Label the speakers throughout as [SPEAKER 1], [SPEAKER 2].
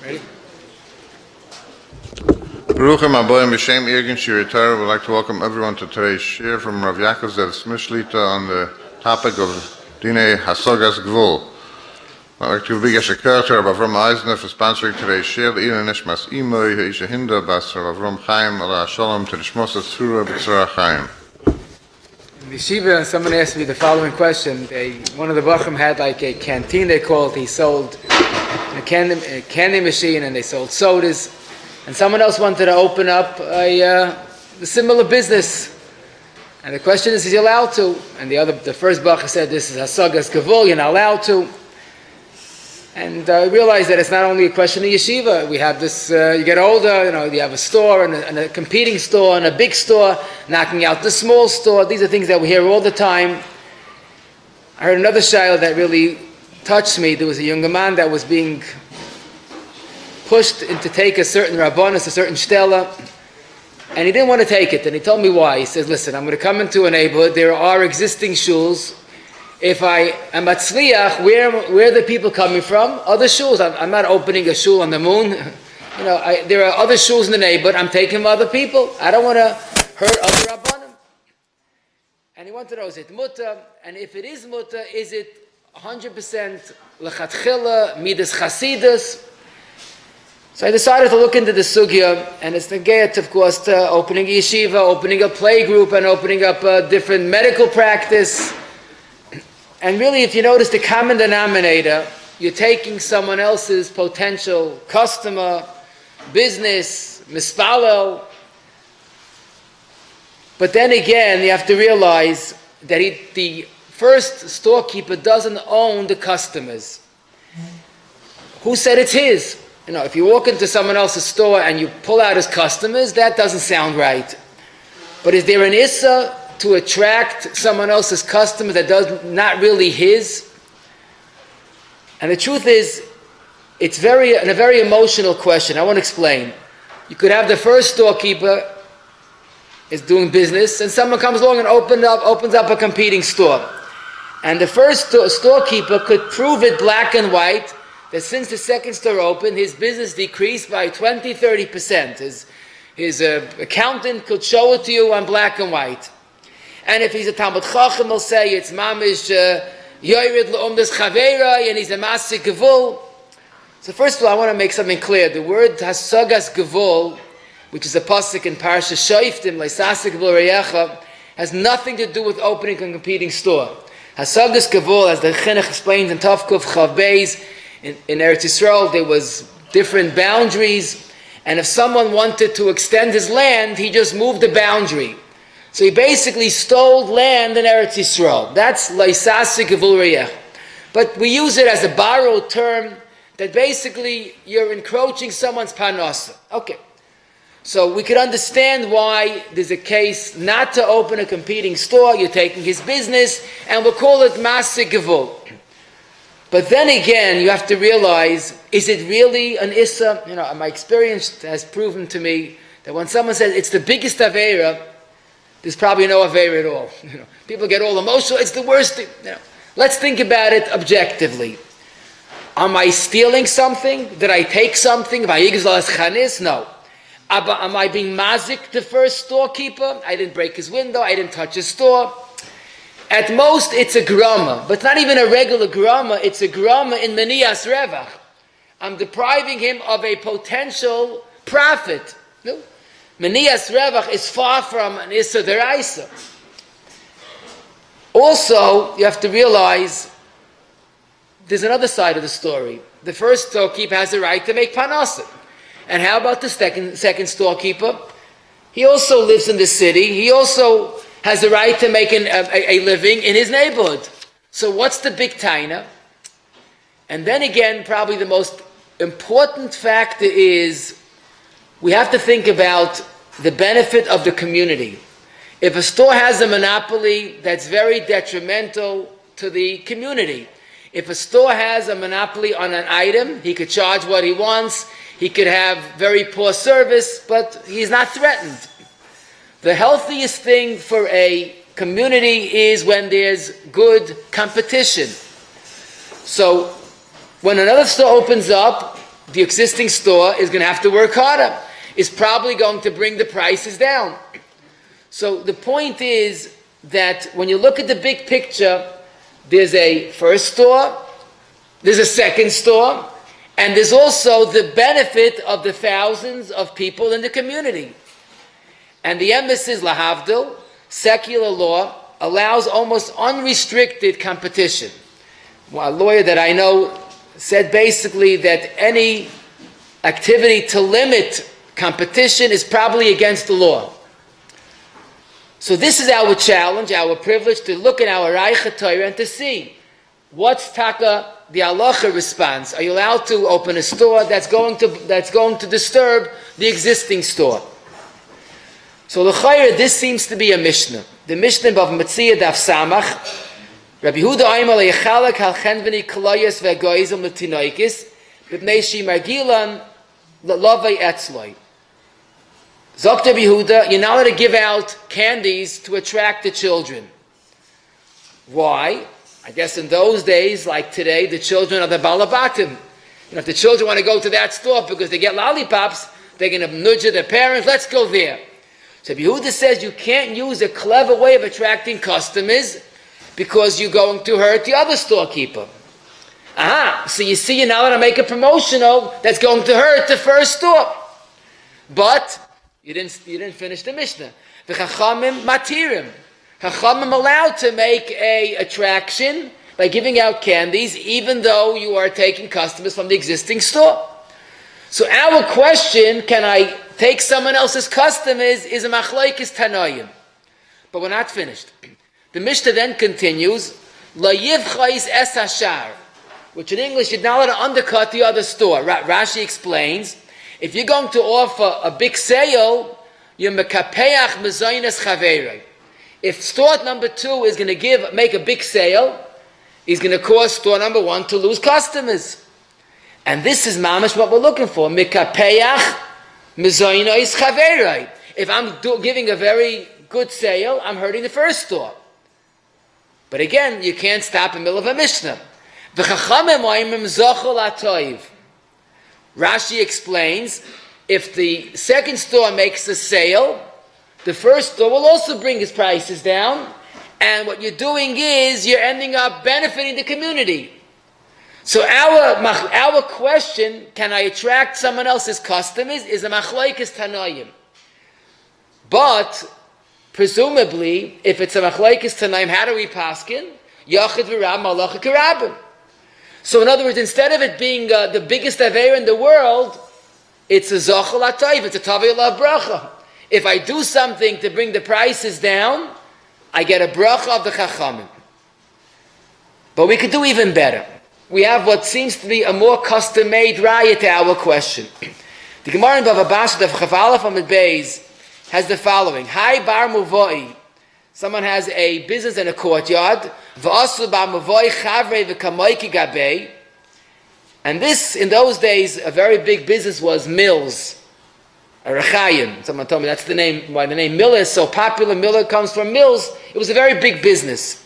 [SPEAKER 1] Ready?
[SPEAKER 2] Baruchim Aboyim B'Shem Irgin Shir Torah. We'd like to welcome everyone to today's shir from Rabbi Yakov Zev Smishlita on the topic of Dinei Hasogas Gevul. I'd like to begin a character of Avram Eisner for sponsoring today's shir. Ina Nishmas Imoy Isha Hinda Bas Rav Avram Chaim Ala Shalom to Nishmos Tzura B'Tzara Chaim.
[SPEAKER 1] In the yeshiva, someone asked me the following question. One of the Bachim had like a canteen, they called. He sold a candy machine and they sold sodas. And someone else wanted to open up a similar business. And the question is he allowed to? And the first Bachar said, this is Hasogas Gevul, you're not allowed to. And I realized that it's not only a question of yeshiva. We have this, you get older, you have a store and a competing store and a big store, knocking out the small store. These are things that we hear all the time. I heard another shayla that really touched me. There was a younger man that was being pushed to take a certain rabbanus, a certain shtela, and he didn't want to take it. And he told me why. He says, listen, I'm going to come into a neighborhood. There are existing shuls. If I am at tzliach, where are the people coming from? Other shuls. I'm not opening a shul on the moon. There are other shuls in the neighborhood. I'm taking from other people. I don't want to hurt other rabbanim. And he wanted to know, is it mutter? And if it is mutter, is it 100% lechatchila, midas chasidus? So I decided to look into the sugya, and it's negayat, of course, to opening a yeshiva, opening a play group, and opening up a different medical practice. And really, if you notice the common denominator, you're taking someone else's potential customer, business, mispalel. But then again, you have to realize that the first storekeeper doesn't own the customers. Who said it's his? If you walk into someone else's store and you pull out his customers, that doesn't sound right. But is there an issa to attract someone else's customer that does not really his? And the truth is, it's a very emotional question. I want to explain. You could have the first storekeeper is doing business, and someone comes along and opens up a competing store. And the first storekeeper could prove it black and white that since the second store opened, his business decreased by 20-30%. His accountant could show it to you on black and white. And if he's a Talmud Chacham, he'll say it's mamish yoyrid le'umdas chaveira, and he's a masik gevul. So first of all, I want to make something clear. The word Hasogas Gevul, which is a pasuk in Parsha Shoftim, le'sasik gevul reyecha, has nothing to do with opening a competing store. Hasogas Gevul, as the Chinuch explains in Tavkuf Chav Beis, in Eretz Yisrael, there was different boundaries, and if someone wanted to extend his land, he just moved the boundary. So he basically stole land in Eretz Yisrael. That's Laisasi Gevul Reyech. But we use it as a borrowed term that basically you're encroaching someone's parnasa. Okay. So we could understand why there's a case not to open a competing store, you're taking his business, and we'll call it Masik Gevul. But then again, you have to realize, is it really an issa? My experience has proven to me that when someone says it's the biggest aveira, there's probably no aveira at all. People get all emotional. It's the worst thing. Let's think about it objectively. Am I stealing something? Did I take something? No. Am I being mazik the first storekeeper? I didn't break his window. I didn't touch his store. At most, it's a grama, but not even a regular grama. It's a grama in Meniyas Revach. I'm depriving him of a potential profit. No? Meniyas Revach is far from an Issa Deraisa. Also, you have to realize there's another side of the story. The first storekeeper has a right to make panasa. And how about the second storekeeper? He also lives in the city. He also has the right to make a living in his neighborhood. So what's the big taina? And then again, probably the most important factor is we have to think about the benefit of the community. If a store has a monopoly, that's very detrimental to the community. If a store has a monopoly on an item, he could charge what he wants, he could have very poor service, but he's not threatened. The healthiest thing for a community is when there's good competition. So when another store opens up, the existing store is going to have to work harder. Is probably going to bring the prices down. So the point is that when you look at the big picture, there's a first store, there's a second store, and there's also the benefit of the thousands of people in the community. And the emphasis, lahavdil, secular law, allows almost unrestricted competition. Well, a lawyer that I know said basically that any activity to limit competition is probably against the law. So this is our challenge, our privilege, to look at our Reicha Torah and to see what's taka the halacha response. Are you allowed to open a store that's going to disturb the existing store? So l'chayr, this seems to be a Mishnah. The Mishnah of Metzia Daf Samach. Rabbi Yehuda Aimal Yechalak Hal Chenveni Kolayas VeGoizim L'Tinoikis B'Pnei Shi Margilan L'Lavei Etzloi. Zok Rabbi Yehuda, you're not allowed to give out candies to attract the children. Why? I guess in those days, like today, the children are the balabatim. If the children want to go to that store because they get lollipops, they're going to nudge their parents, let's go there. So Yehuda says you can't use a clever way of attracting customers because you're going to hurt the other storekeeper. So you see, you're now going to make a promotional that's going to hurt the first store. But you didn't finish the Mishnah. The Chachamim matirim. Chachamim allowed to make a attraction by giving out candies, even though you are taking customers from the existing store. So our question, can I take someone else's customers, is a machlokes tanoim. But we're not finished. The Mishnah then continues, La yivchais es hashar, which in English you're not allowed to undercut the other store. Rashi explains, if you're going to offer a big sale, you're mekapeach mezoynes chaverei. If store number 2 is going to make a big sale, he's going to cause store number 1 to lose customers. And this is mamash what we're looking for. Mekapeach mezoynes chaverei. If I'm giving a very good sale, I'm hurting the first store. But again, you can't stop in the middle of a Mishnah. Rashi explains, if the second store makes a sale, the first store will also bring his prices down, and what you're doing is you're ending up benefiting the community. So our question, can I attract someone else's customers, is a machlokes tanoim. But presumably, if it's a machlokes tanoim, how do we paskin? Yachid v'rab malacha karabim. So in other words, instead of it being the biggest aveir in the world, it's a zochel atayv, it's a tavei lav bracha. If I do something to bring the prices down, I get a bracha of the chachamim. But we could do even better. We have what seems to be a more custom-made raya to our question. The Gemara in Bava Basra of Chavala from the Beis has the following: Hai bar muvoi. Someone has a business in a courtyard. V'asu bar muvoi chavrei v'kamoiki gabei. And this, in those days, a very big business was mills. A rechayim. Someone told me that's the name, why the name Miller is so popular. Miller comes from mills. It was a very big business.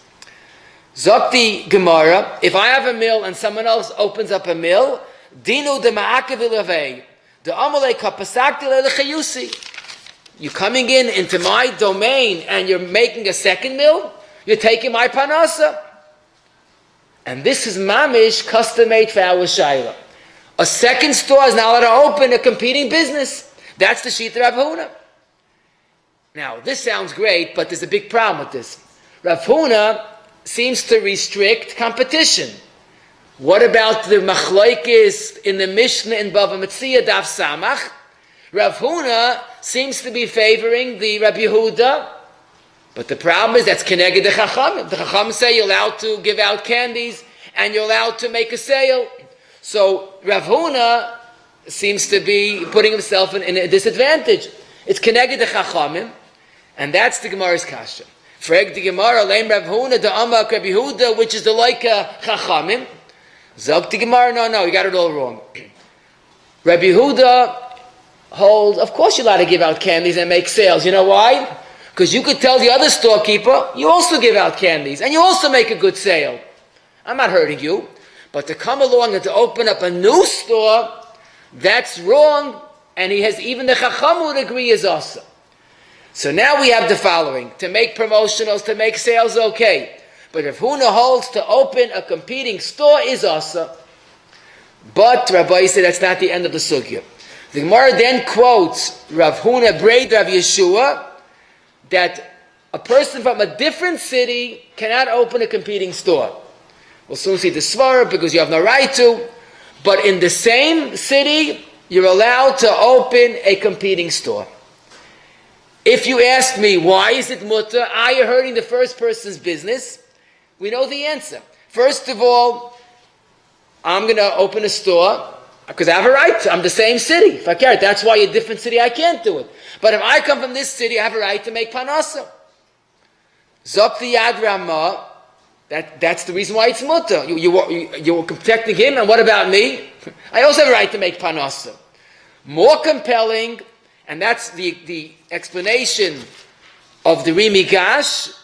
[SPEAKER 1] Zokti Gemara, if I have a mill and someone else opens up a mill, dinu de ma'akev ilavei, de amalei kapasakti lelechayusi. You're coming into my domain and you're making a second mill, you're taking my panasa. And this is mamish, custom-made for our shayla. A second store is now allowed to open a competing business. That's the Shita Rav Huna. Now, this sounds great, but there's a big problem with this. Rav Huna seems to restrict competition. What about the machlokes in the Mishnah in Bava Metzia Daf Samach? Rav Huna seems to be favoring the Rabbi Yehuda, but the problem is that's keneged the Chachamim. The Chachamim say you're allowed to give out candies and you're allowed to make a sale. So Rav Huna seems to be putting himself in a disadvantage. It's keneged the Chachamim, and that's the Gemara's kasha. Frag the Gemara, Leim Rav Huna, the Amak Rabbi Yehuda, which is the Loika Chachamim. Zog the Gemara, no, you got it all wrong. Rabbi Yehuda holds, of course you're allowed to give out candies and make sales. You know why? Because you could tell the other storekeeper, you also give out candies, and you also make a good sale. I'm not hurting you. But to come along and to open up a new store, That's wrong, and he has even the Chacham would agree is asa. So now we have the following: to make promotionals, to make sales, okay. But if Huna holds to open a competing store is asa. But Rabbi said that's not the end of the sugya. The Gemara then quotes Rav Huna Braid Rav Yeshua that a person from a different city cannot open a competing store. We'll soon see the svara because you have no right to. But in the same city, you're allowed to open a competing store. If you ask me, why is it mutter? Are you hurting the first person's business? We know the answer. First of all, I'm going to open a store because I have a right to. I'm the same city. If I care, that's why a different city I can't do it. But if I come from this city, I have a right to make panasa. Zok the Yad Ramah, that's the reason why it's mutter. You were protecting him, and what about me? I also have a right to make panasa. More compelling, and that's the explanation of the Rimigash.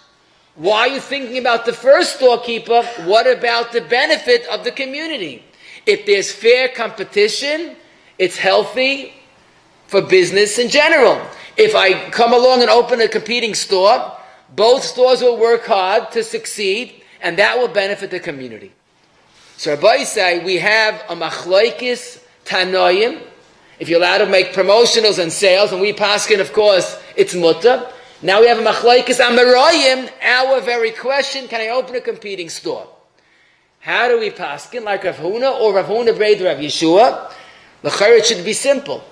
[SPEAKER 1] Why are you thinking about the first storekeeper? What about the benefit of the community? If there's fair competition, it's healthy for business in general. If I come along and open a competing store, both stores will work hard to succeed, and that will benefit the community. So Rabbi say we have a machlokes tanoim. If you're allowed to make promotionals and sales, and we paskin, of course, it's mutter. Now we have a machlokes amarayim. Our very question: can I open a competing store? How do we paskin? Like Rav Huna or Rav Huna Braid Rav Yeshua? L'chayr it should be simple.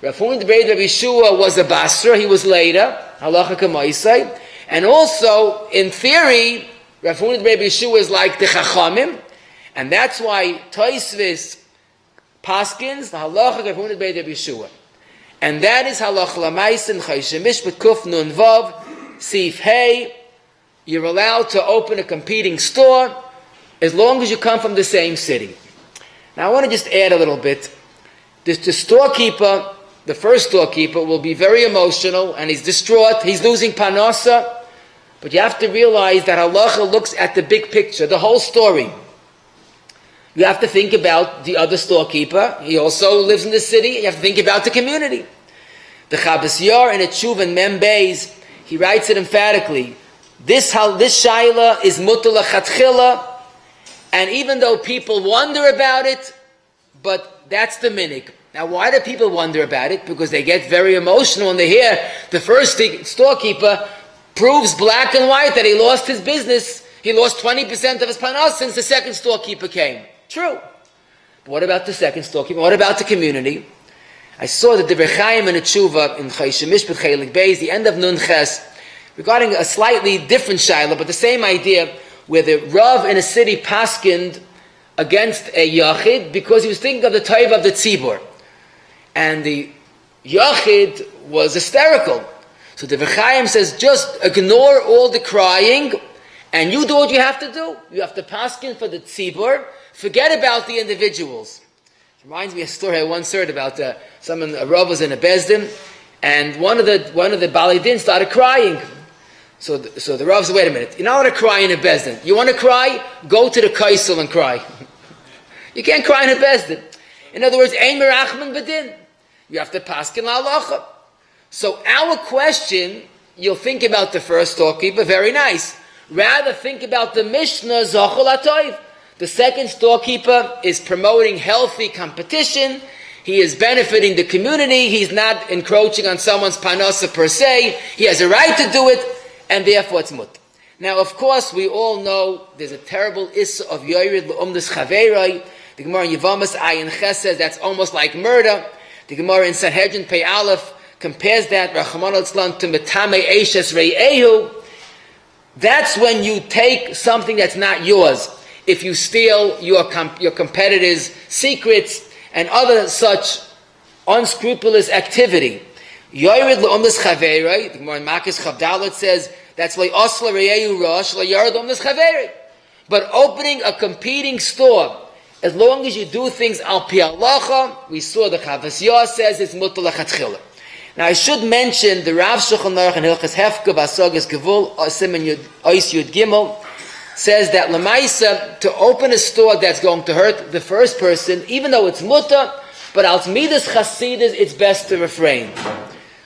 [SPEAKER 1] Rav Huna Braid Rav Yeshua was a basra. He was later halacha k'maisai, and also in theory, Rav Huna Braid Rav Yeshua is like the chachamim, and that's why Tosfos paskins the halacha Rav Huna Braid Rav Yeshua. And that is halach l'maisen chayshemish b'kuf nun vav sif hey. You're allowed to open a competing store as long as you come from the same city. Now I want to just add a little bit. The storekeeper, the first storekeeper, will be very emotional and he's distraught. He's losing panasa. But you have to realize that halacha looks at the big picture, the whole story. You have to think about the other storekeeper. He also lives in the city. And you have to think about the community. The Chabas Yar in a Tshuva in Mem Beis, he writes it emphatically. This shaila is mutar l'chatchila, and even though people wonder about it, but that's the minig. Now, why do people wonder about it? Because they get very emotional when they hear the first storekeeper proves black and white that he lost his business. He lost 20% of his panas since the second storekeeper came. True. But what about the second storekeeper? What about the community? I saw the Divrei Chaim in a tshuva in Chayshemish B'T Chelik Beis, the end of Nun Ches, regarding a slightly different shaila, but the same idea, where the Rav in a city paskind against a Yachid because he was thinking of the taiva of the tzibur. And the Yachid was hysterical. So the Divrei Chaim says, just ignore all the crying, and you do what you have to do. You have to paskin for the tzibur. Forget about the individuals. It reminds me of a story I once heard about a Rav was in a bezdin, and one of the Balei Din started crying. So the Rav said, wait a minute, you're not allowed to cry in a bezdin. You want to cry? Go to the kaisel and cry. You can't cry in a bezdin. In other words, ein merachman bedin. You have to paskin la'alacha. So our question, you'll think about the first storekeeper, very nice. Rather think about the Mishnah, Zochel HaToiv. The second storekeeper is promoting healthy competition. He is benefiting the community. He's not encroaching on someone's panasa per se. He has a right to do it, and therefore it's mut. Now, of course, we all know there's a terrible issa of yored l'umdas chaverai. The Gemara in Yevamos Ayin Ches says that's almost like murder. The Gemara in Sanhedrin Pei Aleph compares that Rachman al-Tzlan to metame eishes re'ehu. That's when you take something that's not yours. If you steal your competitor's secrets and other such unscrupulous activity. Yored l'umdas chaverai. The Gemara in Makis Chavdalet says that's like osla re'ehu rosh yored l'umdas chaverai. But opening a competing store, as long as you do things al pi halacha, we saw the Chavas Yah says it's mutar l'chatchila. Now I should mention the Rav Shulchan Aruch in Hilchos Hefka Hasogas Gevul Siman Ois Yud Gimel says that Lamaisa, to open a store that's going to hurt the first person, even though it's mutar, but als midas chasidus, it's best to refrain.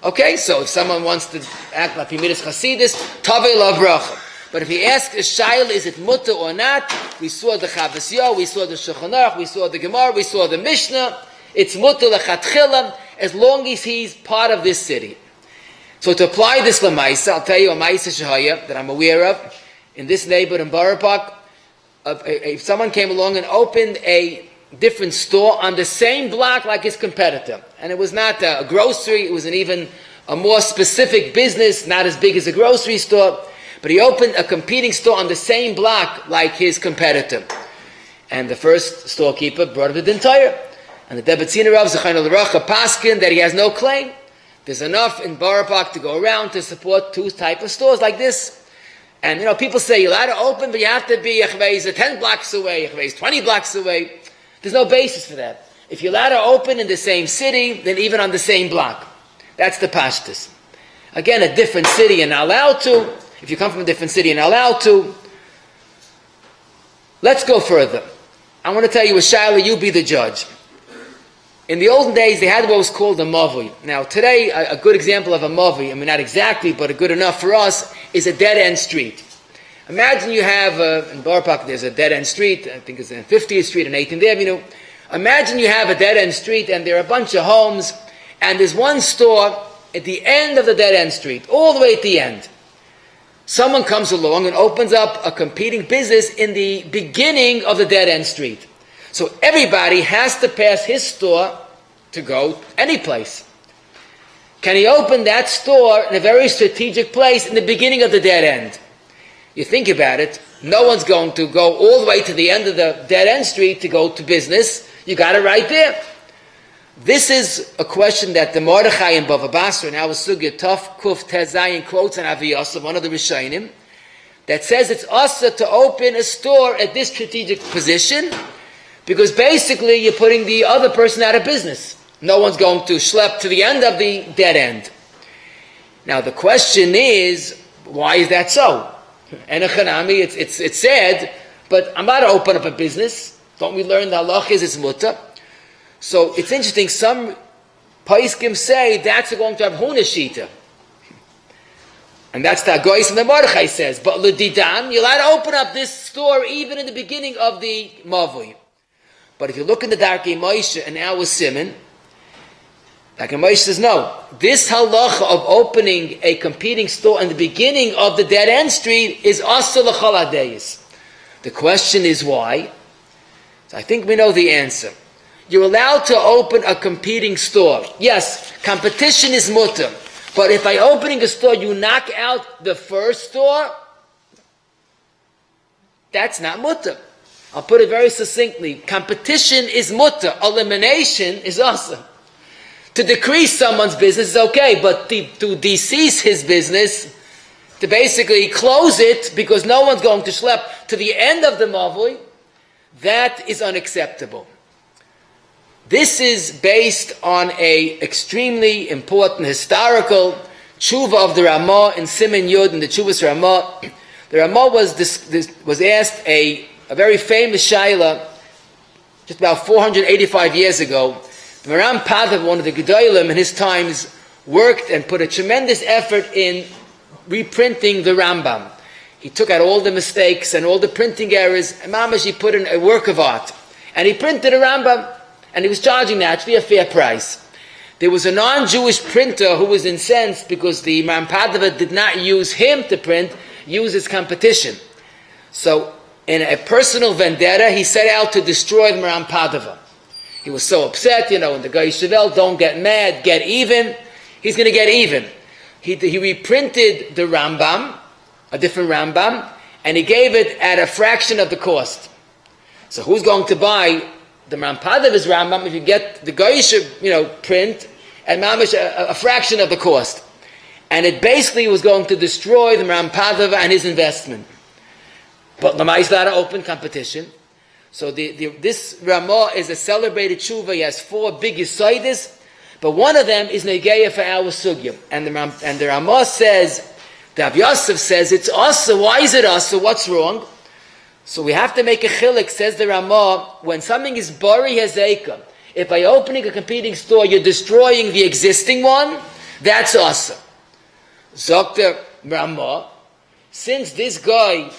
[SPEAKER 1] Okay, so if someone wants to act like midas chasidus, tavei la bracha. But if he asks a shaila, is it mutter or not? We saw the Chavas Yair, we saw the Shulchan Aruch, we saw the Gemara, we saw the Mishnah. It's mutter lechatchila as long as he's part of this city. So to apply this lemaisa, I'll tell you a maisa shahaya that I'm aware of in this neighborhood in Borough Park. If someone came along and opened a different store on the same block like his competitor, and it was not a grocery, it was an even a more specific business, not as big as a grocery store, but he opened a competing store on the same block like his competitor. And the first storekeeper brought up the entire. And the Debatzina Rav Zechayna L'Racha Paskin that he has no claim. There's enough in Borough Park to go around to support two type of stores like this. And people say you're allowed to open, but you have to be 10 blocks away, 20 blocks away. There's no basis for that. If you're allowed to open in the same city, then even on the same block. That's the pashtus. Again, a different city and not allowed to. If you come from a different city and not allowed to. Let's go further. I want to tell you a shaila, you be the judge. In the olden days, they had what was called a mavui. Now, today, a good example of a mavui, not exactly, but good enough for us, is a dead-end street. Imagine you have, in Borough Park, there's a dead-end street, I think it's in 50th Street and 18th Avenue. Imagine you have a dead-end street, and there are a bunch of homes, and there's one store at the end of the dead-end street, all the way at the end. Someone comes along and opens up a competing business in the beginning of the dead-end street. So everybody has to pass his store to go any place. Can he open that store in a very strategic place in the beginning of the dead end? You think about it, no one's going to go all the way to the end of the dead end street to go to business. You got it right there. This is a question that the Mordechai in Bava Basra, now was Sugya Tov Kuf Tezayin quotes on Avi Yosef, one of the Rishonim, that says it's also to open a store at this strategic position, because basically you're putting the other person out of business. No one's going to schlep to the end of the dead end. Now the question is, why is that so? And it's sad, but I'm about to open up a business. Don't we learn the halach is it's mutter? So it's interesting, some paiskim say that's going to have hunashita. And that's the Agoyis and the Mordechai says. But l'didan, you're allowed to open up this store even in the beginning of the mavui. But if you look in the Darkei Moshe and our Simon, Darkei Moshe says no. This halacha of opening a competing store in the beginning of the dead end street is also l'chol hadayis. The question is why? So I think we know the answer. You're allowed to open a competing store. Yes, competition is mutter. But if by opening a store you knock out the first store, that's not mutter. I'll put it very succinctly. Competition is mutter. Elimination is awesome. To decrease someone's business is okay, but to decease his business, to basically close it because no one's going to schlep to the end of the mavui, that is unacceptable. This is based on a extremely important historical tshuva of the Ramah in Siman Yud in the Tshuvas Ramah. The Ramah was asked a very famous shaila just about 485 years ago. The Maram Padav, one of the Gedolim in his times, worked and put a tremendous effort in reprinting the Rambam. He took out all the mistakes and all the printing errors, and Mamash, he put in a work of art. And he printed a Rambam, and he was charging naturally a fair price. There was a non-Jewish printer who was incensed because the Maram Padav did not use him to print, use his competition. So, in a personal vendetta, he set out to destroy the Maram Padava. He was so upset, and the guy Shavel, don't get mad, get even. He's going to get even. He reprinted the Rambam, a different Rambam, and he gave it at a fraction of the cost. So who's going to buy the Maram Padava's Rambam if you get the Goyish, print at mamish a fraction of the cost? And it basically was going to destroy the Maram Padava and his investment. But Lama is allowed to open competition. So this Ramah is a celebrated tshuva. He has 4 big yisoidis, but one of them is Negeya for our sugya. And the Ramah says, the Rabbi Yosef says, it's also, why is it also, what's wrong? So we have to make a chilik, says the Ramah, when something is bari hazeka, If by opening a competing store you're destroying the existing one, that's awesome. Zokter Ramah, since this guy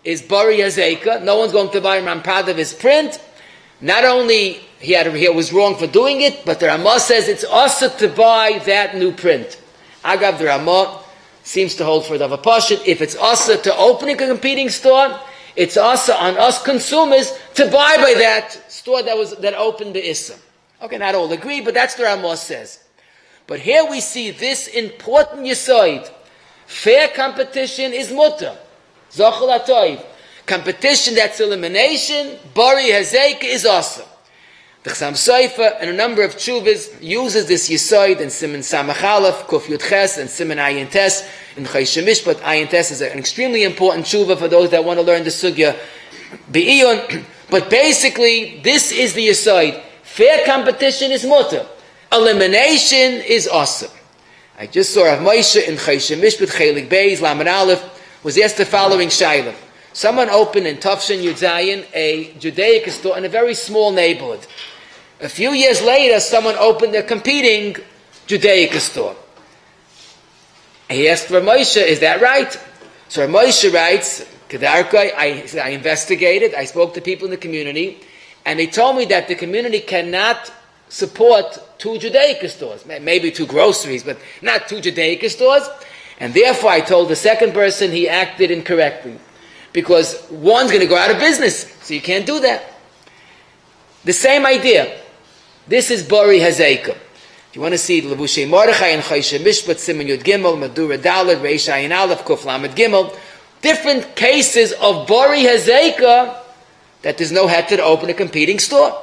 [SPEAKER 1] is Bari Hazeka, no one's going to buy Rampad of his print. Not only he was wrong for doing it, but the Ramah says it's also to buy that new print. Agav, the Ramah seems to hold for the Pashut. If it's also to opening a competing store, it's also on us consumers to buy by that store that opened the Issa. Okay, not all agree, but that's the Ramah says. But here we see this important Yisoid. Fair competition is mutter. Zochel atoiv. Competition that's elimination, Bari Hazeka is awesome. The Chassam Sofer and a number of tshuvas uses this Yisoid in Siman Samach Aleph, Kuf Yud Ches, and Siman Ayin Tes in Choshen Mishpat. Ayin Tes is an extremely important tshuva for those that want to learn the sugya Be'iyun. But basically, this is the Yisoid. Fair competition is mutter. Elimination is awesome. I just saw Rav Moshe in Choshen Mishpat, Chelik Beis, Lamed Aleph, was asked the following shayla. Someone opened in Tafshin Yud Zayin a Judaic store in a very small neighborhood. A few years later, someone opened a competing Judaic store. He asked Rav Moshe, is that right? So Rav Moshe writes, Kedarkai, I investigated, I spoke to people in the community, and they told me that the community cannot support two Judaic stores, maybe two groceries, but not two Judaic stores. And therefore I told the second person he acted incorrectly, because one's going to go out of business, so you can't do that. The same idea. This is Bari Hazeka. If you want to see Levushay Mordechai and Choshen Mishpat, Siman Yud Gimel, Madura Dalet, Reish Ayin Aleph, Kuf Lamed Gimel, different cases of Bari Hazeka that there's no heter to open a competing store.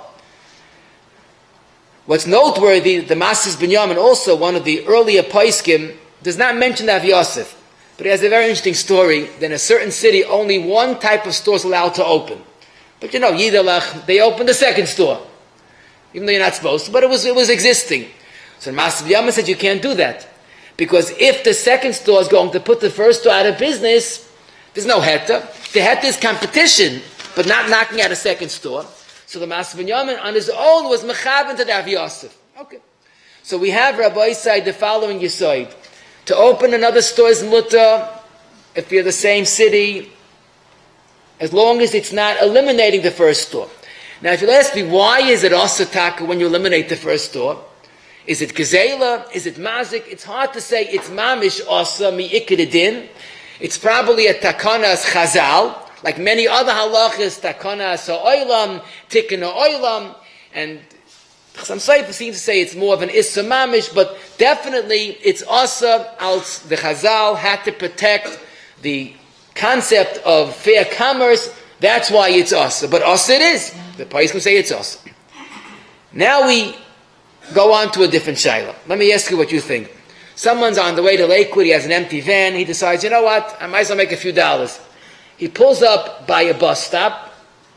[SPEAKER 1] What's noteworthy, the Masis Binyamin, also one of the earlier Paiskim, does not mention Rav Yosef, but he has a very interesting story that in a certain city only one type of store is allowed to open. But Yidalach, they opened the second store, even though you're not supposed to, but it was existing. So Masis Binyamin said you can't do that, because if the second store is going to put the first store out of business, there's no heter. The heter is competition, but not knocking out a second store. So the Masis Binyamin on his own was mechaben to Rav Yosef. Okay. So we have Rabbi Isai the following Yisoid. To open another store is mutter if you're the same city, as long as it's not eliminating the first store. Now if you'll ask me, why is it asataka when you eliminate the first store? Is it gezela? Is it mazik? It's hard to say. It's mamish asa mi'ikidin. It's probably a takanas chazal, like many other halachas, takanas ha'olam, tikkun ha'olam, and some Sefer seems to say it's more of an issa mamish, but definitely it's asa, als the chazal had to protect the concept of fair commerce. That's why it's asa. But asa it is. The place can say it's asa. Now we go on to a different shayla. Let me ask you what you think. Someone's on the way to Lakewood, he has an empty van, he decides, you know what, I might as well make a few dollars. He pulls up by a bus stop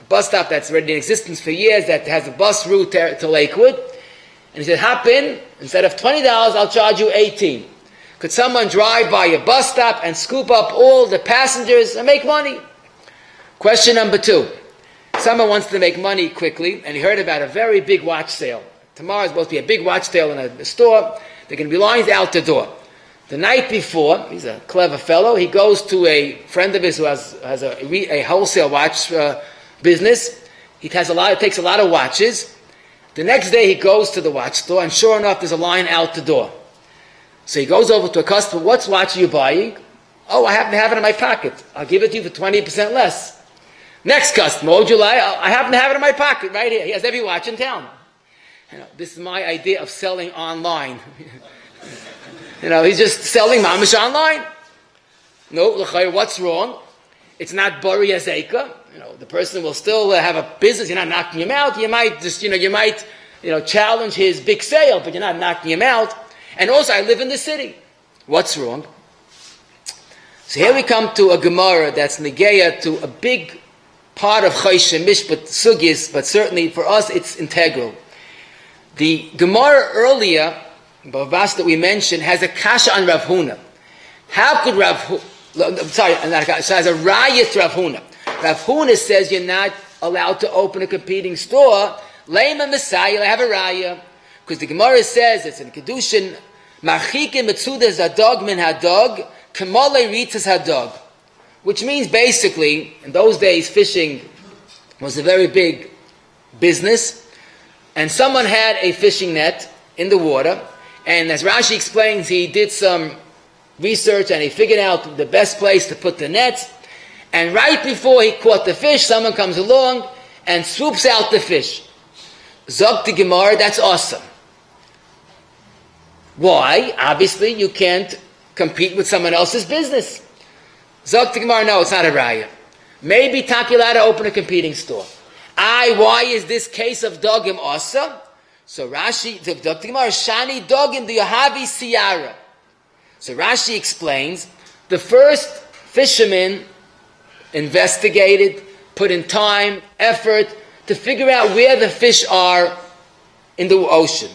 [SPEAKER 1] that's already in existence for years, that has a bus route to Lakewood, and he said, hop in, instead of $20, I'll charge you $18. Could someone drive by a bus stop and scoop up all the passengers and make money? Question number 2. Someone wants to make money quickly, and he heard about a very big watch sale. Tomorrow is supposed to be a big watch sale in a store. There are going to be lines out the door. The night before, he's a clever fellow, he goes to a friend of his who has a wholesale watch business. He takes a lot of watches. The next day he goes to the watch store, and sure enough, there's a line out the door. So he goes over to a customer, what watch are you buying? Oh, I happen to have it in my pocket. I'll give it to you for 20% less. Next customer, what would you like? I happen to have it in my pocket right here. He has every watch in town. This is my idea of selling online. He's just selling mamish online. No, what's wrong? It's not Bari Hazeka. The person will still have a business. You're not knocking him out. You might just, challenge his big sale, but you're not knocking him out. And also, I live in the city. What's wrong? So here we come to a Gemara that's negeya to a big part of Choshen Mishpat Sugis, but certainly for us it's integral. The Gemara earlier, Bavas that we mentioned, has a kasha on Rav Huna. How could has a rayat Rav Huna. Rav Huna says you're not allowed to open a competing store Lema Messiah, I have a raya. Because the Gemara says, it's in Kedushin, Marchikim Metzudas Hadog min Hadog, Kamole Ritzas Hadog. Which means basically, in those days, fishing was a very big business. And someone had a fishing net in the water. And as Rashi explains, he did some research and he figured out the best place to put the nets. And right before he caught the fish, someone comes along and swoops out the fish. Zog the Gemara, that's awesome. Why? Obviously, you can't compete with someone else's business. Zog the Gemara, no, it's not a raya. Maybe Takilada open a competing store. Why is this case of dogim awesome? So Rashi, the Gemara, Shani dogim the Yohavi Siyara. So Rashi explains, the first fisherman investigated, put in time, effort, to figure out where the fish are in the ocean.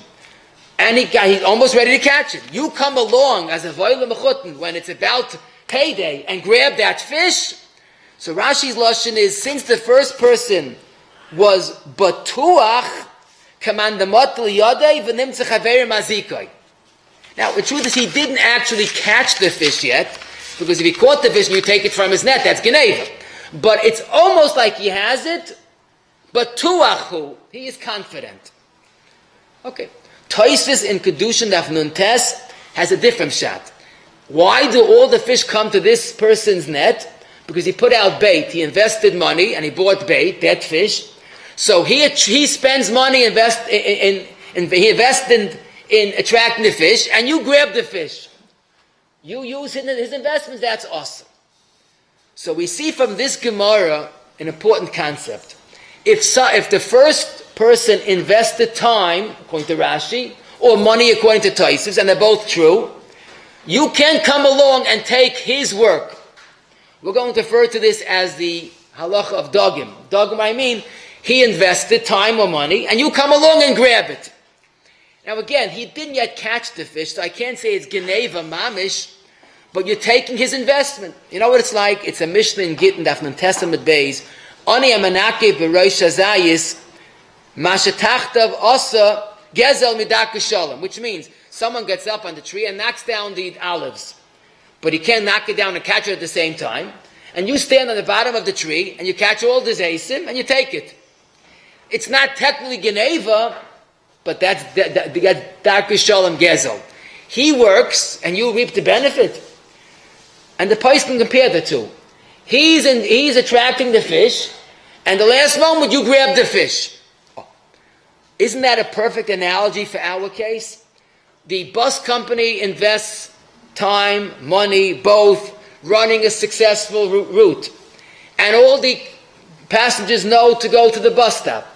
[SPEAKER 1] And he's almost ready to catch it. You come along as a voile mechutin when it's about payday and grab that fish. So Rashi's lashon is, since the first person was batuach, kamandamot liyadei v'nimtza chaver mazikoi. Now, the truth is he didn't actually catch the fish yet, because if he caught the fish and you take it from his net, that's geneva. But it's almost like he has it, but tuachu, he is confident. Okay. Toisvis in Kedushin Daf Nun Tes has a different shot. Why do all the fish come to this person's net? Because he put out bait, he invested money, and he bought bait, dead fish. So he spends money, he invested in attracting the fish, and you grab the fish. You use his investments, that's awesome. So we see from this Gemara an important concept. If the first person invested time, according to Rashi, or money according to Tosfos, and they're both true, you can come along and take his work. We're going to refer to this as the halacha of dogim. Dogim, I mean, he invested time or money, and you come along and grab it. Now again, he didn't yet catch the fish, so I can't say it's geneva mamish, but you're taking his investment. You know what it's like? It's a Mishnah in Gittin, Daf Nun Testament Beis. Ani amanake b'rosh hazayis, mashetachtav asa gezel midak shalom, which means someone gets up on the tree and knocks down the olives, but he can't knock it down and catch it at the same time. And you stand on the bottom of the tree and you catch all the zaysim and you take it. It's not technically geneva, but that's dark shalom gezel. He works and you reap the benefit. And the price can compare the two. He's attracting the fish, and the last moment you grab the fish. Oh. Isn't that a perfect analogy for our case? The bus company invests time, money, both, running a successful route. And all the passengers know to go to the bus stop.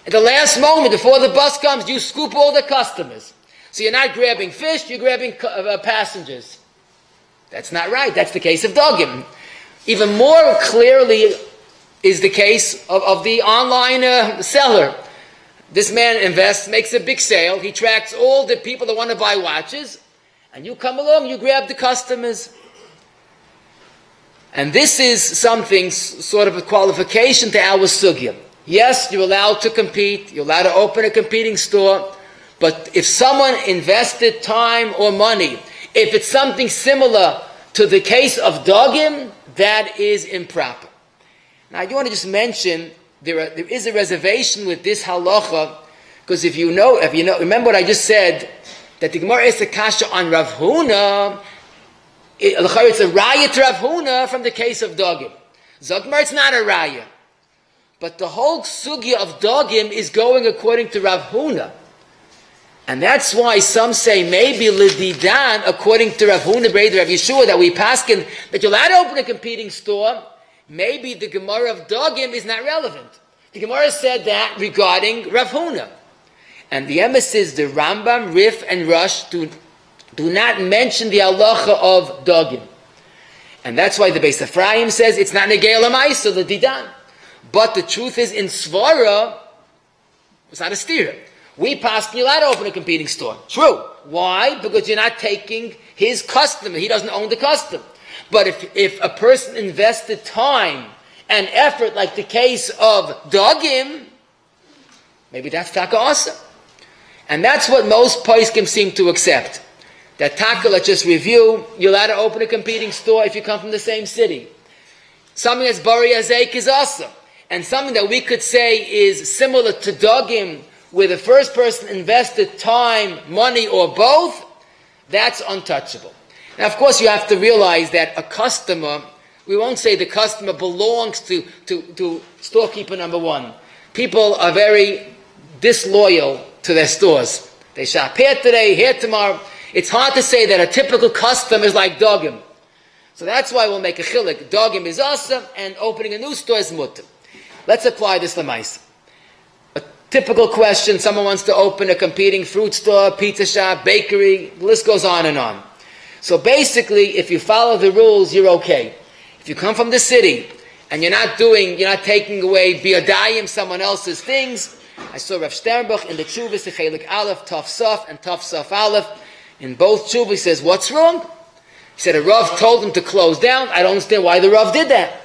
[SPEAKER 1] At the last moment, before the bus comes, you scoop all the customers. So you're not grabbing fish, you're grabbing passengers. That's not right. That's the case of dogim. Even more clearly is the case of the online seller. This man invests, makes a big sale. He tracks all the people that want to buy watches. And you come along, you grab the customers. And this is something, sort of a qualification to our sugya. Yes, you're allowed to compete. You're allowed to open a competing store. But if someone invested time or money, if it's something similar to the case of dogim, that is improper. Now, I do want to just mention there is a reservation with this halacha, because if you know, remember what I just said, that the Gemara is a kasha on Rav Huna. It's a raya to Rav Huna from the case of dogim. Zogmar, it's not a raya, but the whole sugya of dogim is going according to Rav Huna. And that's why some say maybe Lididan, according to Rav Huna Breder, Rav Yeshua, that we paskin, that you're allowed to open a competing store, maybe the Gemara of Dogim is not relevant. The Gemara said that regarding Rav Huna. And the emes is the Rambam, Rif, and Rush do not mention the halacha of Dogim. And that's why the Beis Ephraim says it's not Negei Lamaisa, Lididan. But the truth is, in Svara, it's not a steer. We pass you're allowed to open a competing store. True. Why? Because you're not taking his customer. He doesn't own the custom. But if a person invested time and effort, like the case of dogim, Maybe that's taka asa. And that's what most poskim seem to accept. That taka, let's just review, you're allowed to open a competing store if you come from the same city. Something that's bari azeik is asa. And something that we could say is similar to dogim, where the first person invested time, money, or both, that's untouchable. Now, of course, you have to realize that a customer, we won't say the customer belongs to storekeeper number one. People are very disloyal to their stores. They shop here today, here tomorrow. It's hard to say that a typical customer is like dogim. So that's why we'll make a chilik. Dogim is awesome, and opening a new store is mutter. Let's apply this lemais. A typical question, someone wants to open a competing fruit store, pizza shop, bakery, the list goes on and on. So basically, if you follow the rules, you're okay. If you come from the city, and you're not taking away biadayim, someone else's things. I saw Rav Sternbuch in the Tshuvas, the Chelik Aleph, Taf Saf, and Taf Saf Aleph. In both Tshuvas, he says, what's wrong? He said, a Rav told him to close down. I don't understand why the Rav did that.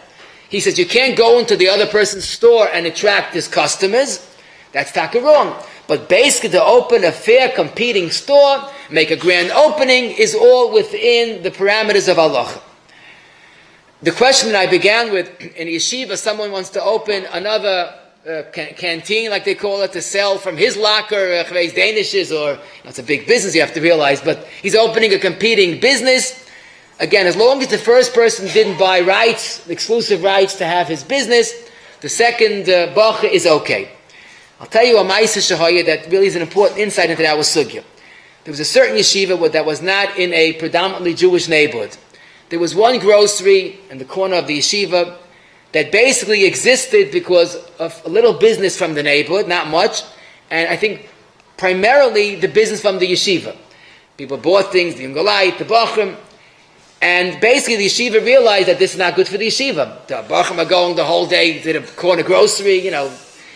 [SPEAKER 1] He says, you can't go into the other person's store and attract his customers. That's taka wrong. But basically, to open a fair competing store, make a grand opening, is all within the parameters of Allah. The question that I began with, in yeshiva, someone wants to open another canteen, like they call it, to sell from his locker, Danishes, or it's a big business, you have to realize, but he's opening a competing business. Again, as long as the first person didn't buy rights, exclusive rights to have his business, the second bacha is okay. I'll tell you a ma'aseh shahaya that really is an important insight into our sugya. There was a certain yeshiva that was not in a predominantly Jewish neighborhood. There was one grocery in the corner of the yeshiva that basically existed because of a little business from the neighborhood, not much, and I think primarily the business from the yeshiva. People bought things, the Yungalite, the Bachrim, and basically the yeshiva realized that this is not good for the yeshiva. The Bachrim are going the whole day to the corner grocery,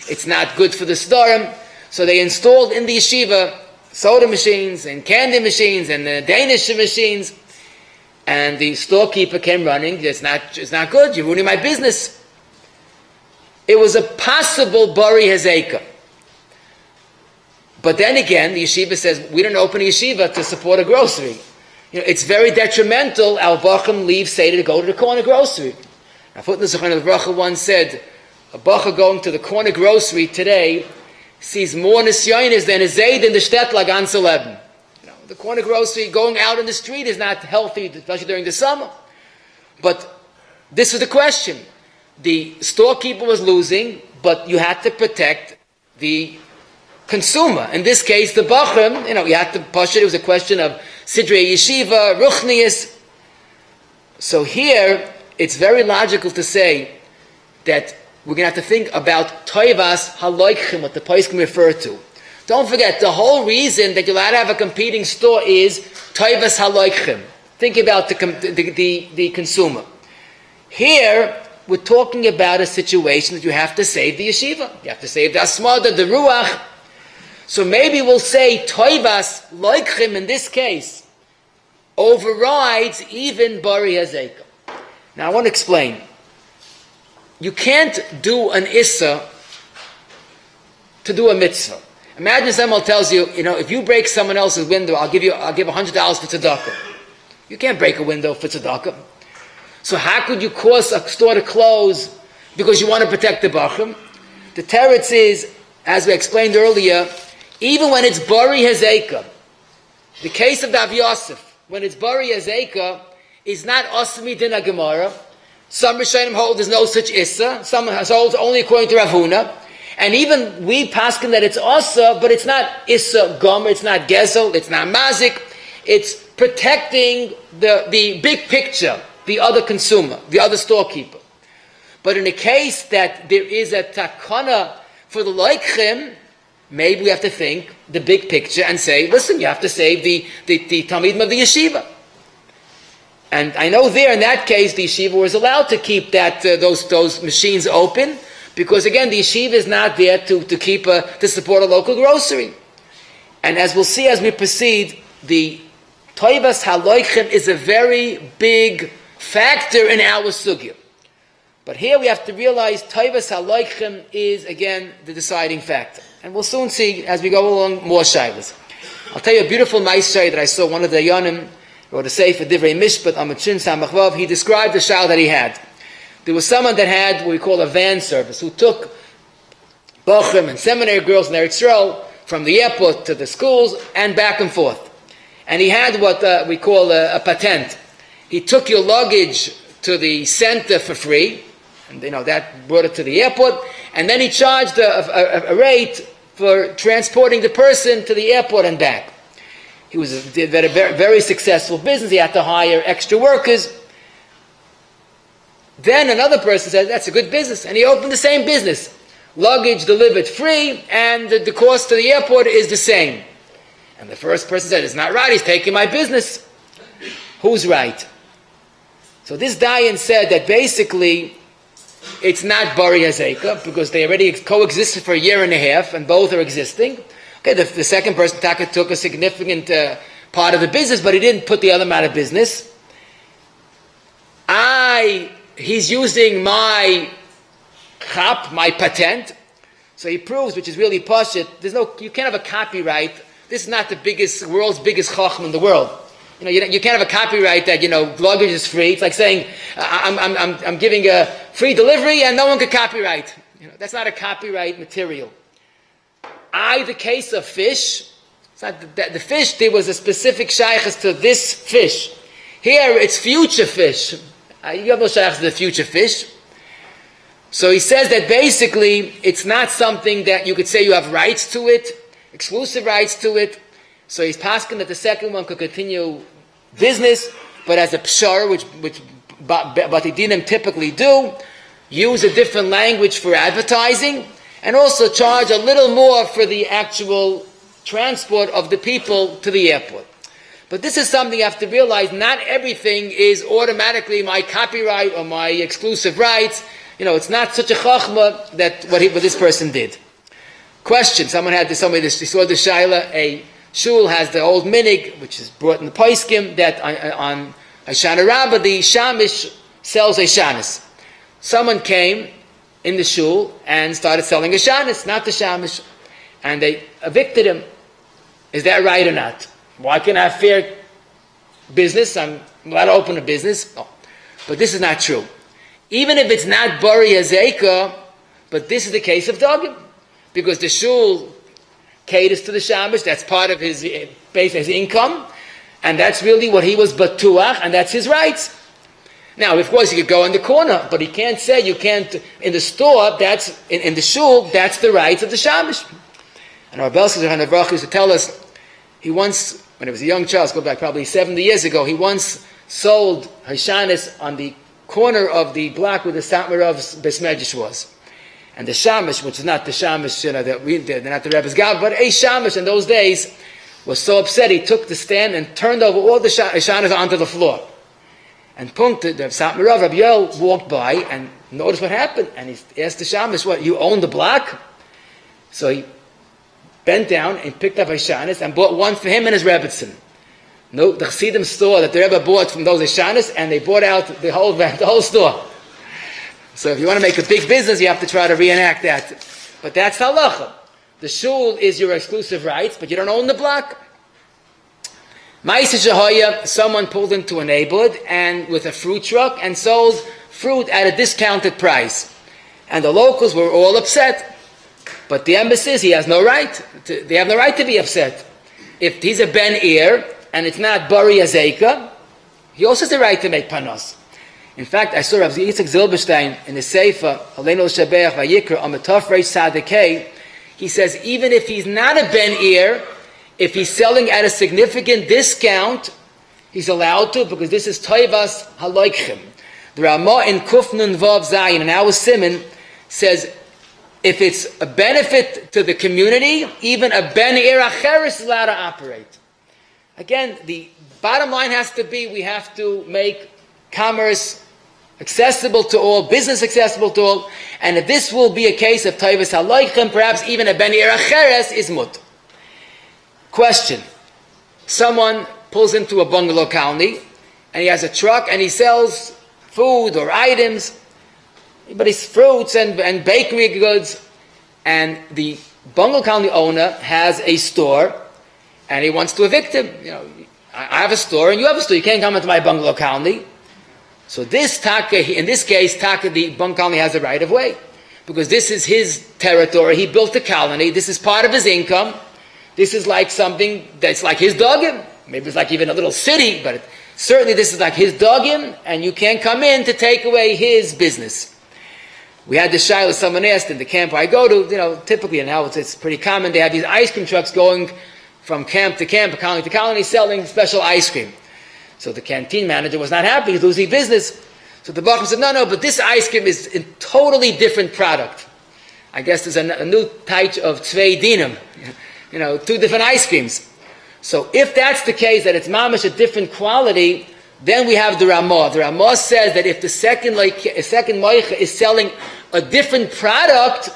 [SPEAKER 1] it's not good for the Sdorim, so they installed in the yeshiva soda machines and candy machines and the Danish machines. And the storekeeper came running. It's not good. You're ruining my business. It was a possible bari hazeka. But then again, the yeshiva says, we don't open a yeshiva to support a grocery. It's very detrimental. Our bacham leaves Seder to go to the corner grocery. Now, Footnote Zechron Bracha once said, a bacha going to the corner grocery today sees more nisyonis than a zayd in the shtetl ganze leben. The corner grocery, going out in the street is not healthy, especially during the summer. But this was the question. The storekeeper was losing, but you had to protect the consumer. In this case, the bachrim, you had to push it. It was a question of sidrei yeshiva, ruchnius. So here, it's very logical to say that we're going to have to think about toivas haloichim, what the poskim refer to. Don't forget, the whole reason that you're allowed to have a competing store is toivas haloichim. Think about the consumer. Here, we're talking about a situation that you have to save the yeshiva. You have to save the asmada, the ruach. So maybe we'll say toivas loichim in this case overrides even bari hazeka. Now I want to explain. You can't do an issa to do a mitzvah. Imagine someone tells you, if you break someone else's window, I'll give $100 for tzedakah. You can't break a window for tzedakah. So how could you cause a store to close because you want to protect the bachrim? The teretz is, as we explained earlier, even when it's bari hazeka, the case of Rabbi Yosef, when it's bari hazeka, is not asmi din Gemara. Some Rishonim hold there's no such issa. Some holds only according to Rav Huna. And even we paskin that it's asa, but it's not issa gomer, it's not gezel, it's not mazik. It's protecting the big picture, the other consumer, the other storekeeper. But in a case that there is a takana for the loichim, maybe we have to think the big picture and say, listen, you have to save the talmidim of the yeshiva. And I know there in that case the yeshiva was allowed to keep those machines open, because again the yeshiva is not there to support a local grocery. And as we'll see as we proceed, the toivas haloichim is a very big factor in our sugya. But here we have to realize toivas haloichim is again the deciding factor. And we'll soon see, as we go along, more shaylas. I'll tell you a beautiful ma'aseh that I saw. One of the Yonim wrote a sefer, Divrei Mishpat, Amachin Samachvav. He described the shayla that he had. There was someone that had what we call a van service, who took bochum and seminary girls in Eretz Yisrael from the airport to the schools and back and forth. And he had what we call a patent. He took your luggage to the center for free, and that brought it to the airport, and then he charged a rate for transporting the person to the airport and back. He had a very, very successful business. He had to hire extra workers. Then another person said, that's a good business, and he opened the same business. Luggage delivered free, and the cost to the airport is the same. And the first person said, it's not right, he's taking my business. Who's right? So this Dayan said that basically it's not Bari Hazeka, because they already coexisted for a year and a half, and both are existing. Okay, the second person, Taka, took a significant part of the business, but he didn't put the other man out of business. He's using my chap, my patent, so he proves, which is really pashut, you can't have a copyright. This is not the world's biggest chacham in the world. You can't have a copyright that, luggage is free. It's like saying, I'm giving a free delivery and no one can copyright. That's not a copyright material. The case of fish, it's not the fish, there was a specific shaykhs to this fish. Here, it's future fish. You have no shaykhs to the future fish. So he says that basically, it's not something that you could say you have rights to it, exclusive rights to it. So he's paskin that the second one could continue business, but as a pshar, which Batidinim typically do, use a different language for advertising, and also charge a little more for the actual transport of the people to the airport. But this is something you have to realize, not everything is automatically my copyright or my exclusive rights. It's not such a chachma that what this person did. Question, he saw the shaila, a shul has the old minig, which is brought in the Paiskim, that on Hoshana Rabbah, the shamish sells a shanis. Someone came in the shul and started selling a shanis, not the shamish, and they evicted him. Is that right or not? Why can't I have fair business? I'm allowed to open a business. Oh. But this is not true. Even if it's not Bari Hazeka, but this is the case of Dagim, because the shul caters to the shamish, that's part of his income, and that's really what he was batuach, and that's his rights. Now, of course, he could go in the corner, but he can't say you can't, in the store, that's, in the shul, that's the rights of the shamish. And our Belskis used to tell us, he once, when he was a young child, go back probably 70 years ago, he once sold Hashanis on the corner of the block where the Satmarov's Besmedjish was. And the shamish, which is not the shamish, they're not the Rebbe's God, but a shamish in those days was so upset, he took the stand and turned over all the shanas onto the floor. And punked, the Satmarov, Rabbi Yoel, walked by and noticed what happened. And he asked the shamish, what, you own the block? So he bent down and picked up a shanas and bought one for him and his Rebbetzin. No, the Chassidim store that the Rebbe bought from those shanas, and they bought out the whole store. So if you want to make a big business, you have to try to reenact that. But that's halacha. The shul is your exclusive rights, but you don't own the block. Ma'aseh Shehoya, someone pulled into a neighborhood and with a fruit truck and sold fruit at a discounted price. And the locals were all upset. But the emphasis, he has no right. They have no right to be upset. If he's a Ben Ir and it's not Bari Hazeka, he also has the right to make panos. In fact, I saw Rabbi Yitzchak Zilberstein in the Sefer, Aleinu Shabeach Vayikra, on the Tafresh Sadekei. He says, even if he's not a Ben Ir, if he's selling at a significant discount, he's allowed to, because this is Toivas Haloichim. The Ramah in Kufnun Vav Zayin, and our Simon, says, if it's a benefit to the community, even a Ben Ir Acher is allowed to operate. Again, the bottom line has to be, we have to make commerce accessible to all, business accessible to all, and if this will be a case of Toivas Haloichim, perhaps even a Ben Ir Acheres is mut. Question. Someone pulls into a bungalow colony and he has a truck and he sells food or items, but it's fruits and bakery goods, and the bungalow colony owner has a store, and he wants to evict him. I have a store, and you have a store. You can't come into my bungalow colony. So this taka, in this case, taka, the bungalow colony has a right of way, because this is his territory. He built the colony. This is part of his income. This is like something that's like his dogim. Maybe it's like even a little city, but certainly this is like his dogim, and you can't come in to take away his business. We had the shiloh, someone asked in the camp I go to, typically, and now it's pretty common, they have these ice cream trucks going from camp to camp, colony to colony, selling special ice cream. So the canteen manager was not happy, he's losing business. So the Bachman said, no, but this ice cream is a totally different product. I guess there's a new type of tzvei dinim, two different ice creams. So if that's the case, that it's mamish a different quality, then we have the Ramah. The Ramah says that if the second moicha is selling a different product,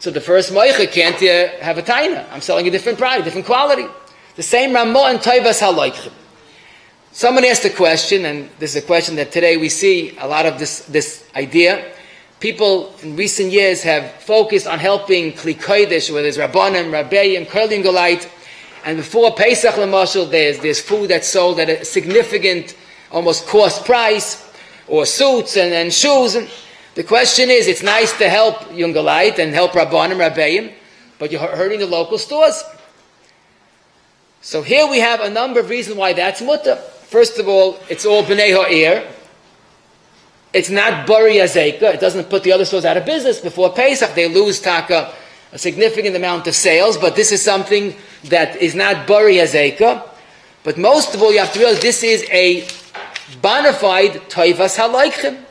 [SPEAKER 1] so the first moicha can't have a taina. I'm selling a different product, different quality. The same Ramah and Toivas haloichim. Someone asked a question, and this is a question that today we see a lot of this idea. People in recent years have focused on helping Kli Kodesh, whether it's Rabbanim, Rabbeim, Kurlim Golait, and before Pesach Lamashal, there's food that's sold at a significant, almost cost price, or suits and shoes. And the question is, it's nice to help Yungalite and help Rabbanim, Rabbeim, but you're hurting the local stores. So here we have a number of reasons why that's mutter. First of all, it's all B'nai Ha'ir. It's not Bari Azeka. It doesn't put the other stores out of business. Before Pesach, they lose taka a significant amount of sales, but this is something that is not Bari Azeka. But most of all, you have to realize this is a bona fide Toivas Haloichim.